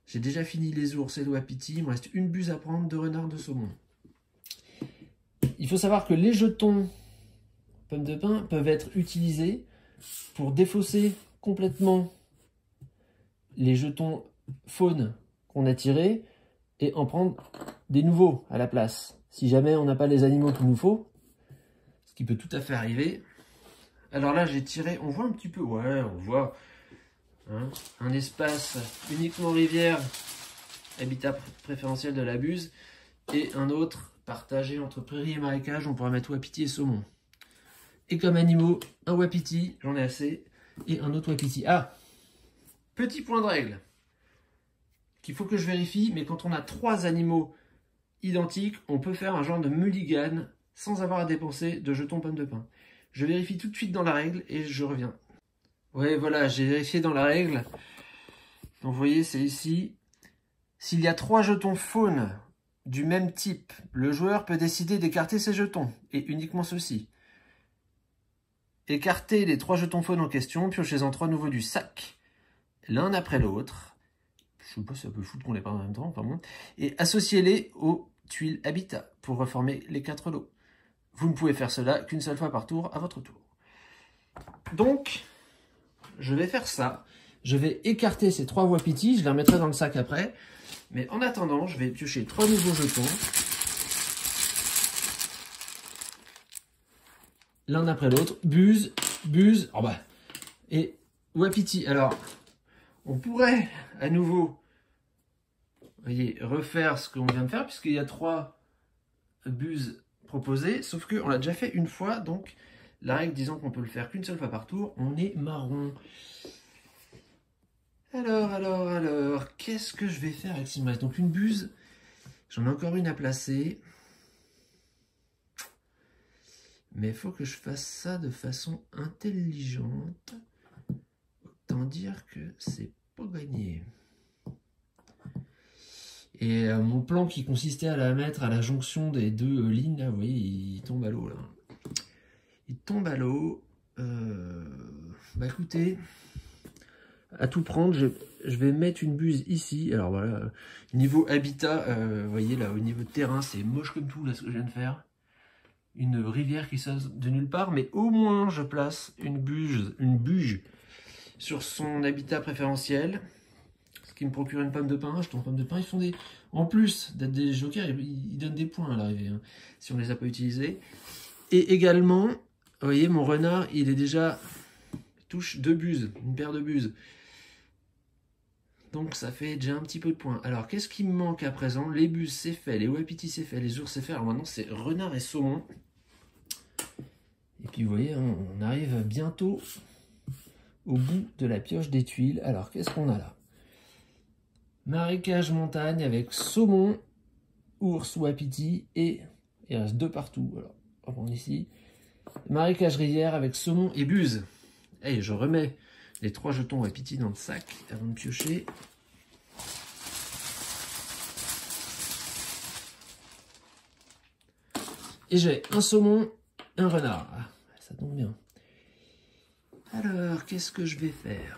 J'ai déjà fini les ours et le wapiti. Il me reste une buse à prendre, 2 renards, 2 saumons. Il faut savoir que les jetons pommes de pin peuvent être utilisés pour défausser complètement les jetons faune qu'on a tirés et en prendre des nouveaux à la place. Si jamais on n'a pas les animaux qu'il nous faut, ce qui peut tout à fait arriver. Alors là, j'ai tiré, on voit un petit peu, ouais, on voit hein, un espace uniquement rivière, habitat préférentiel de la buse, et un autre partagé entre prairie et marécage, on pourra mettre wapiti et saumon. Et comme animaux, un wapiti, j'en ai assez, et un autre wapiti. Ah, petit point de règle qu'il faut que je vérifie, mais quand on a 3 animaux identiques, on peut faire un genre de mulligan sans avoir à dépenser de jetons pommes de pin. Je vérifie tout de suite dans la règle et je reviens. Ouais, voilà, j'ai vérifié dans la règle. Donc vous voyez, c'est ici. S'il y a 3 jetons faune du même type, le joueur peut décider d'écarter ses jetons, et uniquement ceux-ci. Écartez les 3 jetons faune en question, piochez-en 3 nouveaux du sac, l'un après l'autre. Je sais pas si ça peut foutre qu'on les parle en même temps, enfin bon. Et associez-les aux tuiles habitat pour reformer les 4 lots. Vous ne pouvez faire cela qu'une seule fois par tour, à votre tour. Donc, je vais faire ça. Je vais écarter ces 3 wapiti, je les remettrai dans le sac après. Mais en attendant, je vais piocher 3 nouveaux jetons. L'un après l'autre. Buse, buse, oh bah, et wapiti. Alors, on pourrait à nouveau, vous voyez, refaire ce qu'on vient de faire, puisqu'il y a 3 buses proposées, sauf qu'on l'a déjà fait une fois, donc la règle disant qu'on peut le faire qu'une seule fois par tour, on est marron. Alors, qu'est-ce que je vais faire avec ce reste? Donc une buse, j'en ai encore une à placer. Mais il faut que je fasse ça de façon intelligente. Autant dire que c'est pas gagné. Et mon plan qui consistait à la mettre à la jonction des deux lignes, là, vous voyez, il tombe à l'eau, là. Il tombe à l'eau. Bah écoutez, à tout prendre, je vais mettre une buse ici. Alors voilà, niveau habitat, vous voyez là, au niveau de terrain, c'est moche comme tout, là, ce que je viens de faire. Une rivière qui sort de nulle part, mais au moins je place une buge sur son habitat préférentiel, ce qui me procure une pomme de pin. Jetons pomme de pin, ils font des, en plus d'être des jokers, ils donnent des points à l'arrivée, hein, si on les a pas utilisés. Et également, vous voyez, mon renard, il est déjà touche 2 buses, une paire de buses. Donc ça fait déjà un petit peu de points. Alors qu'est-ce qui me manque à présent? Les buses c'est fait, les wapitis c'est fait, les ours c'est fait. Alors maintenant c'est renard et saumon. Et puis vous voyez, on arrive bientôt au bout de la pioche des tuiles. Alors qu'est-ce qu'on a là? Marécage montagne avec saumon, ours, wapiti et il reste 2 partout. Alors on va prendre ici. Marécage rivière avec saumon et buse. Et je remets les 3 jetons wapiti dans le sac avant de piocher. Et j'ai un saumon, un renard. Ah, ça tombe bien. Alors, qu'est-ce que je vais faire?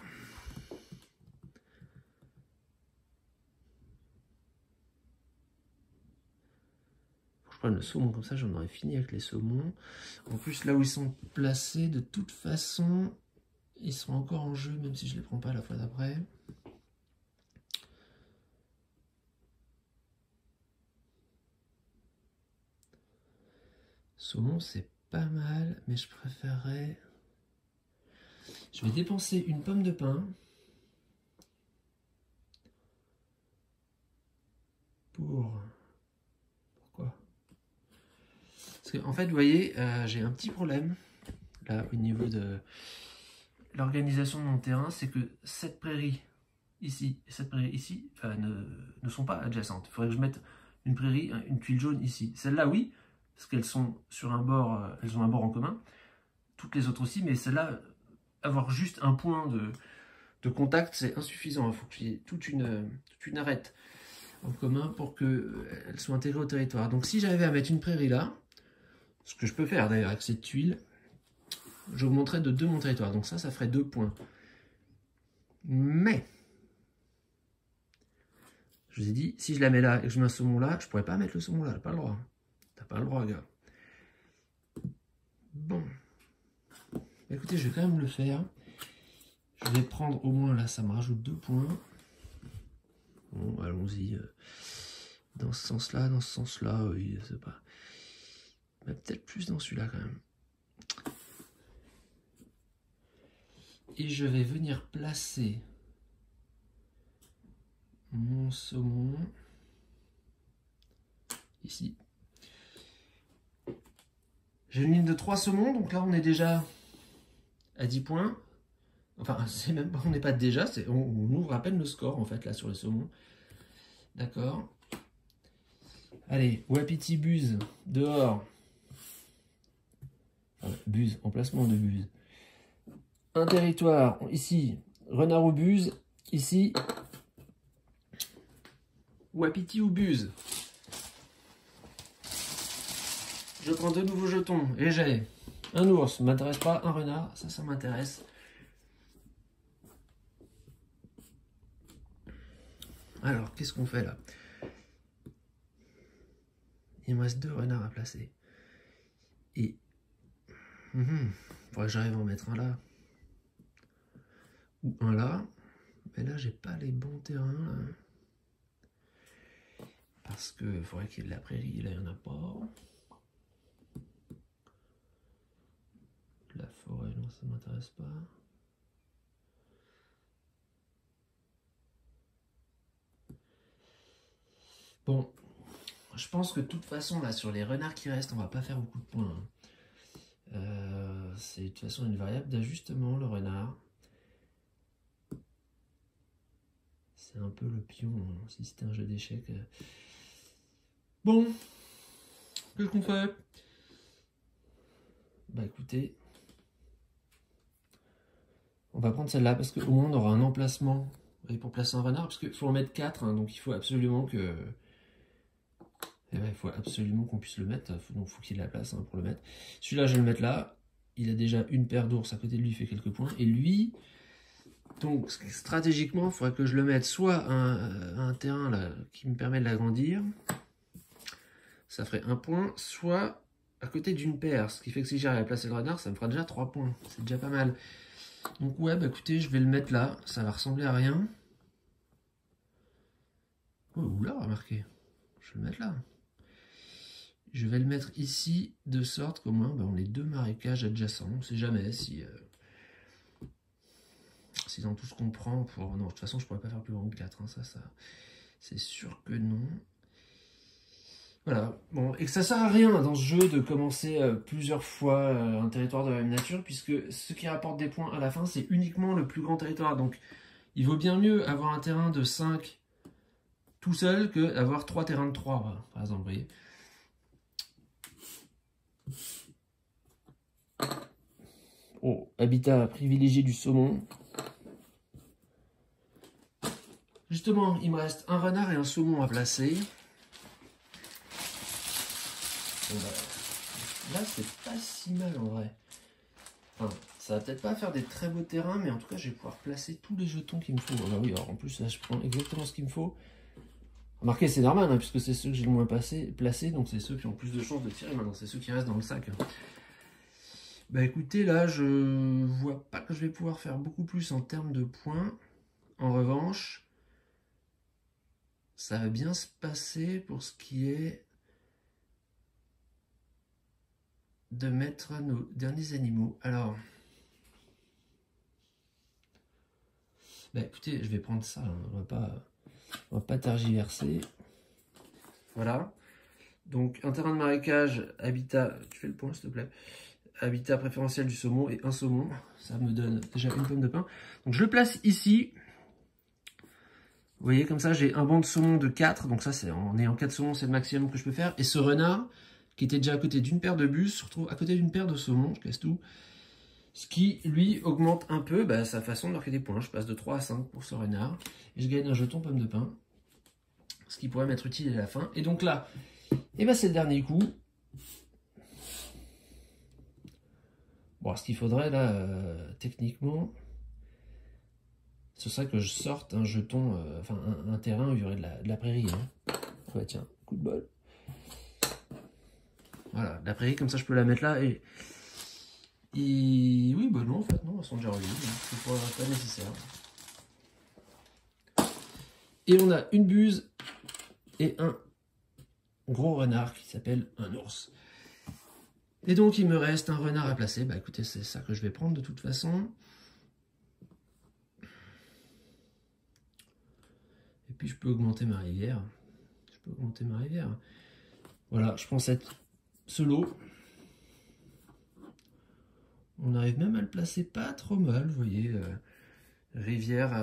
Je prends le saumon comme ça, j'en aurais fini avec les saumons. En plus, là où ils sont placés, de toute façon, ils sont encore en jeu, même si je ne les prends pas la fois d'après. Saumon, c'est pas mal, mais je préférerais... Je vais dépenser une pomme de pin pour... Pourquoi? Parce qu'en fait, vous voyez, j'ai un petit problème, là, au niveau de l'organisation de mon terrain, c'est que cette prairie ici et cette prairie ici ne sont pas adjacentes. Il faudrait que je mette une prairie, une tuile jaune ici. Celle-là, oui, parce qu'elles sont sur un bord, elles ont un bord en commun. Toutes les autres aussi, mais celle-là, avoir juste un point de contact, c'est insuffisant. Il faut qu'il y ait toute une arête en commun pour qu'elles soient intégrées au territoire. Donc si j'arrivais à mettre une prairie là, ce que je peux faire d'ailleurs avec cette tuile, j'augmenterais de 2 mon territoire. Donc ça ferait 2 points. Mais, je vous ai dit, si je la mets là et que je mets un saumon là, je pourrais pas mettre le saumon là, t'as pas le droit. T'as pas le droit, gars. Bon. Écoutez, je vais quand même le faire. Je vais prendre au moins là, ça me rajoute 2 points. Bon, allons-y. Dans ce sens-là, oui, c'est pas. Mais peut-être plus dans celui-là quand même. Et je vais venir placer mon saumon ici. J'ai une ligne de 3 saumons, donc là on est déjà à 10 points. Enfin, c'est même pas, on n'est pas déjà, on ouvre à peine le score en fait là sur le saumon. D'accord. Allez, wapiti buse, dehors. Enfin, buse, emplacement de buse. Un territoire, ici, renard ou buse, ici, wapiti ou buse. Je prends 2 nouveaux jetons et j'ai un ours, ça m'intéresse pas, un renard, ça m'intéresse. Alors, qu'est-ce qu'on fait là? Il me reste 2 renards à placer. Et... faudrait que j'arrive à en mettre un là. Ou un là. Mais là, j'ai pas les bons terrains. Là. Parce que faudrait qu'il y ait de la prairie. Là, il n'y en a pas. La forêt, non, ça m'intéresse pas. Bon, je pense que de toute façon, là, sur les renards qui restent, on va pas faire beaucoup de points. C'est de toute façon une variable d'ajustement, le renard. C'est un peu le pion, hein, si c'était un jeu d'échecs. Bon, qu'est-ce qu'on fait? bah écoutez, on va prendre celle-là parce qu'au moins on aura un emplacement pour placer un renard, parce qu'il faut en mettre 4, hein, donc il faut absolument que... Eh ben, il faut absolument qu'on puisse le mettre, donc il faut qu'il ait la place hein, pour le mettre. Celui-là, je vais le mettre là. Il a déjà une paire d'ours à côté de lui, il fait quelques points. Et lui, donc stratégiquement, il faudrait que je le mette soit à un terrain là, qui me permet de l'agrandir. Ça ferait 1 point, soit à côté d'une paire. Ce qui fait que si j'arrive à placer le renard, ça me fera déjà 3 points. C'est déjà pas mal. Donc ouais, bah écoutez, je vais le mettre là. Ça va ressembler à rien. Oh, oula, remarquez. Je vais le mettre là. Je vais le mettre ici, de sorte qu'au moins, ben, on ait 2 marécages adjacents. On ne sait jamais si dans tout ce qu'on prend pour... Non, de toute façon, je ne pourrais pas faire plus grand que 4. Hein, ça c'est sûr que non. Voilà. Bon, et que ça sert à rien dans ce jeu de commencer plusieurs fois un territoire de la même nature, puisque ce qui rapporte des points à la fin, c'est uniquement le plus grand territoire. Donc, il vaut bien mieux avoir un terrain de 5 tout seul que d'avoir 3 terrains de 3, voilà, par exemple, vous voyez. Oh, habitat privilégié du saumon. Justement, il me reste un renard et un saumon à placer. Bon, bah, là, c'est pas si mal en vrai. Enfin, ça va peut-être pas faire des très beaux terrains, mais en tout cas, je vais pouvoir placer tous les jetons qu'il me faut. Ah bah oui, alors en plus, là, je prends exactement ce qu'il me faut. Remarquez, c'est normal, hein, puisque c'est ceux que j'ai le moins placés, donc c'est ceux qui ont plus de chances de tirer maintenant. C'est ceux qui restent dans le sac. Bah écoutez, là, je vois pas que je vais pouvoir faire beaucoup plus en termes de points. En revanche, ça va bien se passer pour ce qui est de mettre nos derniers animaux. Alors, bah écoutez, je vais prendre ça, hein. On va pas tergiverser. Voilà. Donc, un terrain de marécage, habitat, tu fais le point s'il te plaît. Habitat préférentiel du saumon et un saumon. Ça me donne déjà une pomme de pain. Donc, je le place ici. Vous voyez, comme ça, j'ai un banc de saumon de 4. Donc ça, c'est en ayant 4 saumons, c'est le maximum que je peux faire. Et ce renard, qui était déjà à côté d'une paire de bus, se retrouve à côté d'une paire de saumons. Je casse tout. Ce qui, lui, augmente un peu sa façon de marquer des points. Je passe de 3 à 5 pour ce renard. Et je gagne un jeton pomme de pain. Ce qui pourrait m'être utile à la fin. Et donc là, c'est le dernier coup. Bon, ce qu'il faudrait, là, techniquement... ce serait que je sorte un jeton, un terrain où il y aurait de la prairie. Hein. Ouais, tiens, coup de bol. Voilà, la prairie, comme ça je peux la mettre là. Et oui, bah non, en fait, non, elles sont déjà reliées. C'est pas nécessaire. Et on a une buse et un gros renard qui s'appelle un ours. Et donc, il me reste un renard à placer. Bah écoutez, c'est ça que je vais prendre de toute façon. Et puis je peux augmenter ma rivière. Voilà, je prends ce lot. On arrive même à le placer pas trop mal, vous voyez. Rivière,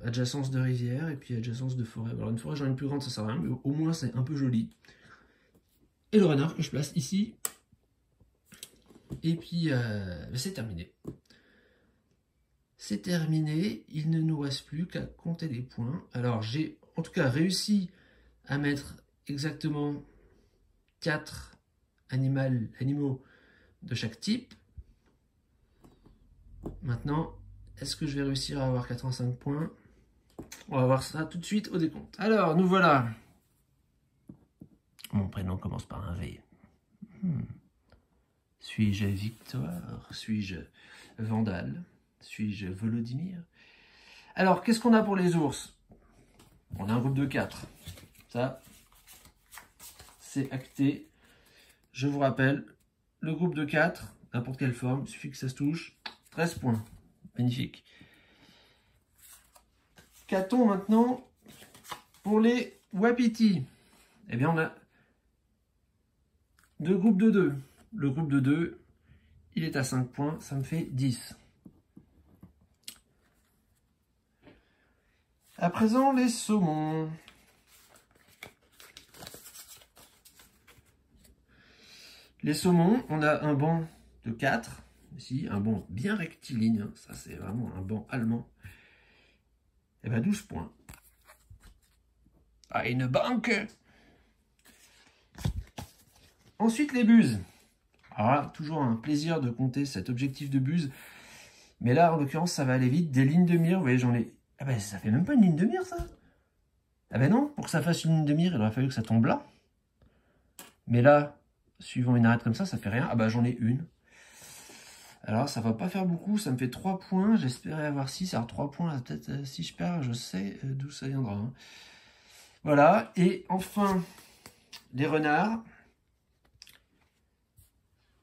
adjacence de rivière et puis adjacence de forêt. Alors une forêt, j'en ai une plus grande, ça sert à rien, mais au moins c'est un peu joli. Et le renard que je place ici. Et puis c'est terminé. C'est terminé, il ne nous reste plus qu'à compter les points. Alors j'ai en tout cas réussi à mettre exactement 4 animaux de chaque type. Maintenant, est-ce que je vais réussir à avoir 85 points? On va voir ça tout de suite au décompte. Alors, nous voilà. Mon prénom commence par un V. Suis-je Victoire? Suis-je Vandal? Suis-je Volodymyr? Alors, qu'est-ce qu'on a pour les ours? On a un groupe de 4. Ça, c'est acté. Je vous rappelle, le groupe de 4, n'importe quelle forme, il suffit que ça se touche. 13 points. Magnifique. Qu'a-t-on maintenant pour les wapitis? Eh bien, on a 2 groupes de 2. Le groupe de 2, il est à 5 points, ça me fait 10. À présent, les saumons. Les saumons, on a un banc de 4. Ici, un banc bien rectiligne. Hein. Ça, c'est vraiment un banc allemand. Et bien, 12 points. Ah, une banque. Ensuite, les buses. Alors là, toujours un plaisir de compter cet objectif de buse. Mais là, en l'occurrence, ça va aller vite. Des lignes de mire, vous voyez, j'en ai... Ah ben, ça fait même pas une ligne de mire, ça. Ah ben non, pour que ça fasse une ligne de mire, il aurait fallu que ça tombe là. Mais là, suivant une arête comme ça fait rien. Ah ben, j'en ai une. Alors, ça va pas faire beaucoup. Ça me fait 3 points. J'espérais avoir 6. Alors, 3 points, peut-être, si je perds, je sais d'où ça viendra. Hein. Voilà. Et enfin, les renards.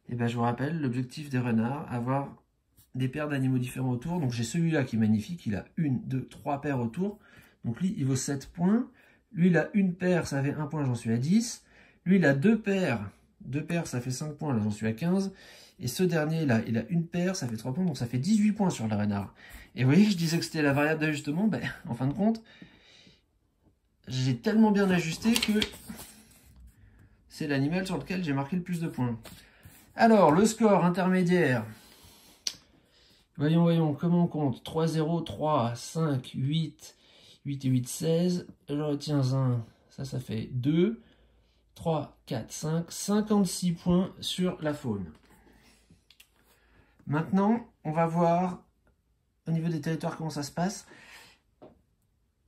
Et ben, je vous rappelle, l'objectif des renards, avoir des paires d'animaux différents autour. Donc j'ai celui-là qui est magnifique, il a 1, 2, 3 paires autour. Donc lui, il vaut 7 points. Lui, il a une paire, ça fait 1 point, j'en suis à 10. Lui, il a 2 paires. 2 paires, ça fait 5 points, là j'en suis à 15. Et ce dernier, là, il a une paire, ça fait 3 points, donc ça fait 18 points sur le renard. Et vous voyez, je disais que c'était la variable d'ajustement, ben, en fin de compte, j'ai tellement bien ajusté que c'est l'animal sur lequel j'ai marqué le plus de points. Alors, le score intermédiaire. Voyons, comment on compte? 3, 0, 3, 5, 8, 8 et 8, 16. Je retiens un, ça fait 2, 3, 4, 5, 56 points sur la faune. Maintenant, on va voir au niveau des territoires comment ça se passe.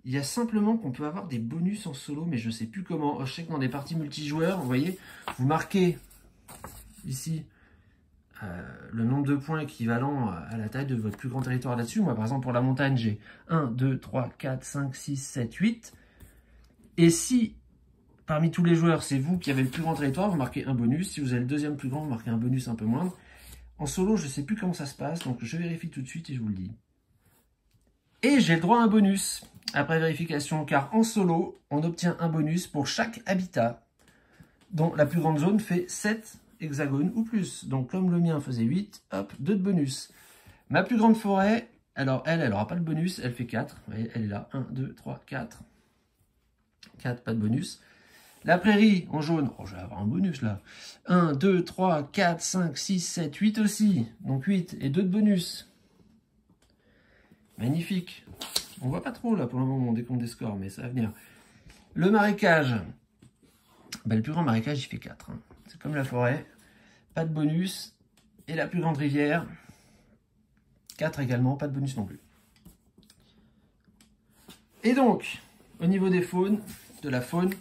Il y a simplement qu'on peut avoir des bonus en solo, mais je ne sais plus comment. Je sais que dans des parties multijoueurs, vous voyez, vous marquez ici le nombre de points équivalent à la taille de votre plus grand territoire là-dessus. Moi, par exemple, pour la montagne, j'ai 1, 2, 3, 4, 5, 6, 7, 8. Et si, parmi tous les joueurs, c'est vous qui avez le plus grand territoire, vous marquez un bonus. Si vous avez le deuxième plus grand, vous marquez un bonus un peu moindre. En solo, je ne sais plus comment ça se passe, donc je vérifie tout de suite et je vous le dis. Et j'ai le droit à un bonus après vérification, car en solo, on obtient un bonus pour chaque habitat, dont la plus grande zone fait 7 hexagones ou plus. Donc comme le mien faisait 8, hop, 2 de bonus. Ma plus grande forêt, alors elle n'aura pas le bonus, elle fait 4. Vous voyez, elle est là, 1, 2, 3, 4. 4, pas de bonus. La prairie en jaune, oh, je vais avoir un bonus là. 1, 2, 3, 4, 5, 6, 7, 8 aussi. Donc 8 et 2 de bonus. Magnifique. On voit pas trop là pour le moment, on décompte des scores, mais ça va venir. Le marécage. Ben, le plus grand marécage, il fait 4. Hein. C'est comme la forêt. Pas de bonus. Et la plus grande rivière, 4 également, pas de bonus non plus. Et donc, au niveau des faunes, de la faune,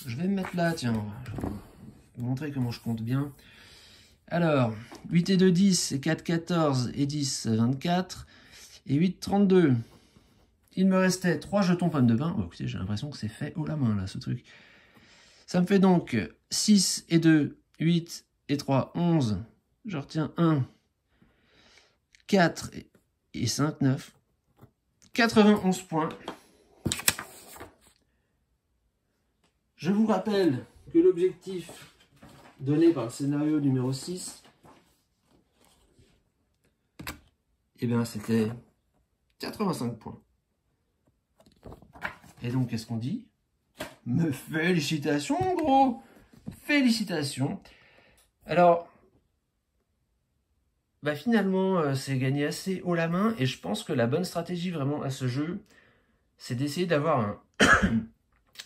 je vais me mettre là, tiens, je vais vous montrer comment je compte bien. Alors, 8 et 2, 10, et 4, 14, et 10, 24, et 8, 32. Il me restait 3 jetons pommes de pin. Oh, écoutez, j'ai l'impression que c'est fait haut la main, là, ce truc. Ça me fait donc 6 et 2, 8 et 3, 11. Je retiens 1, 4 et 5, 9. 91 points. Je vous rappelle que l'objectif donné par le scénario numéro 6, eh bien, c'était 85 points. Et donc, qu'est-ce qu'on dit? Me félicitations, gros! Félicitations! Alors, bah finalement, c'est gagné assez haut la main, et je pense que la bonne stratégie vraiment à ce jeu, c'est d'essayer d'avoir un,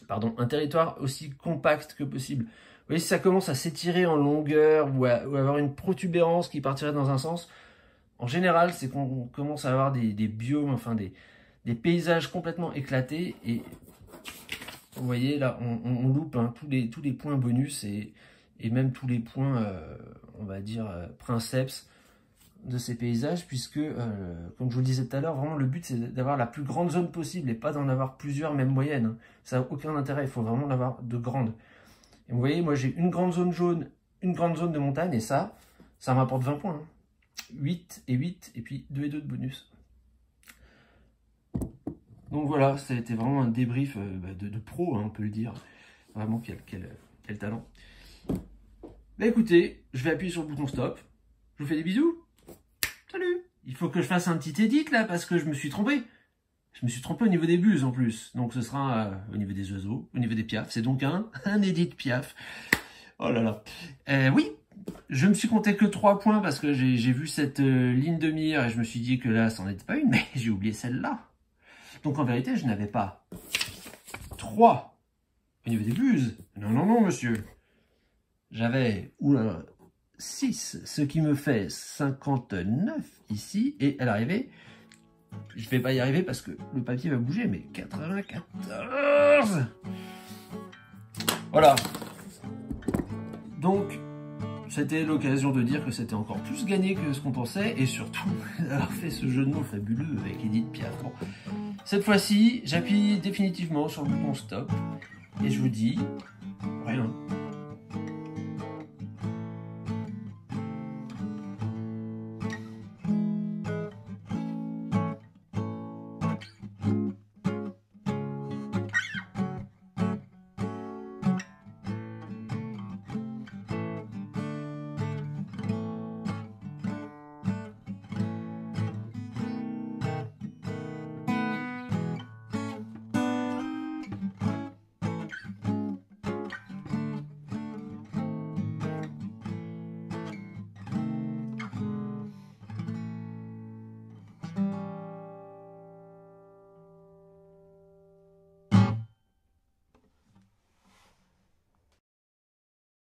pardon, un territoire aussi compact que possible. Vous voyez, si ça commence à s'étirer en longueur, ou avoir une protubérance qui partirait dans un sens, en général, c'est qu'on commence à avoir des biomes, enfin des paysages complètement éclatés, et vous voyez, là, on loupe hein, tous les points bonus, et même tous les points, on va dire, princeps de ces paysages, puisque, comme je vous le disais tout à l'heure, vraiment le but c'est d'avoir la plus grande zone possible et pas d'en avoir plusieurs, même moyennes. Hein. Ça n'a aucun intérêt, il faut vraiment en avoir de grandes. Et vous voyez, moi j'ai une grande zone jaune, une grande zone de montagne, et ça m'apporte 20 points. Hein. 8 et 8, et puis 2 et 2 de bonus. Donc voilà, ça a été vraiment un débrief de pro, hein, on peut le dire. Vraiment, quel talent. Bah écoutez, je vais appuyer sur le bouton stop. Je vous fais des bisous. Salut! Il faut que je fasse un petit edit là parce que je me suis trompé. Je me suis trompé au niveau des buses en plus. Donc ce sera au niveau des oiseaux, au niveau des piafs. C'est donc un edit piaf. Oh là là. Oui, Je me suis compté que 3 points parce que j'ai vu cette ligne de mire et je me suis dit que là, c'en était pas une, mais j'ai oublié celle-là. Donc en vérité, je n'avais pas 3 au niveau des buses. Non, non, non, monsieur. J'avais 6, ce qui me fait 59 ici. Et à l'arrivée, je ne vais pas y arriver parce que le papier va bouger, mais 94. Voilà. Donc, c'était l'occasion de dire que c'était encore plus gagné que ce qu'on pensait, et surtout d'avoir fait ce jeu de mots fabuleux avec Edith Piaf. Bon. Cette fois-ci, j'appuie définitivement sur le bouton stop, et je vous dis rien.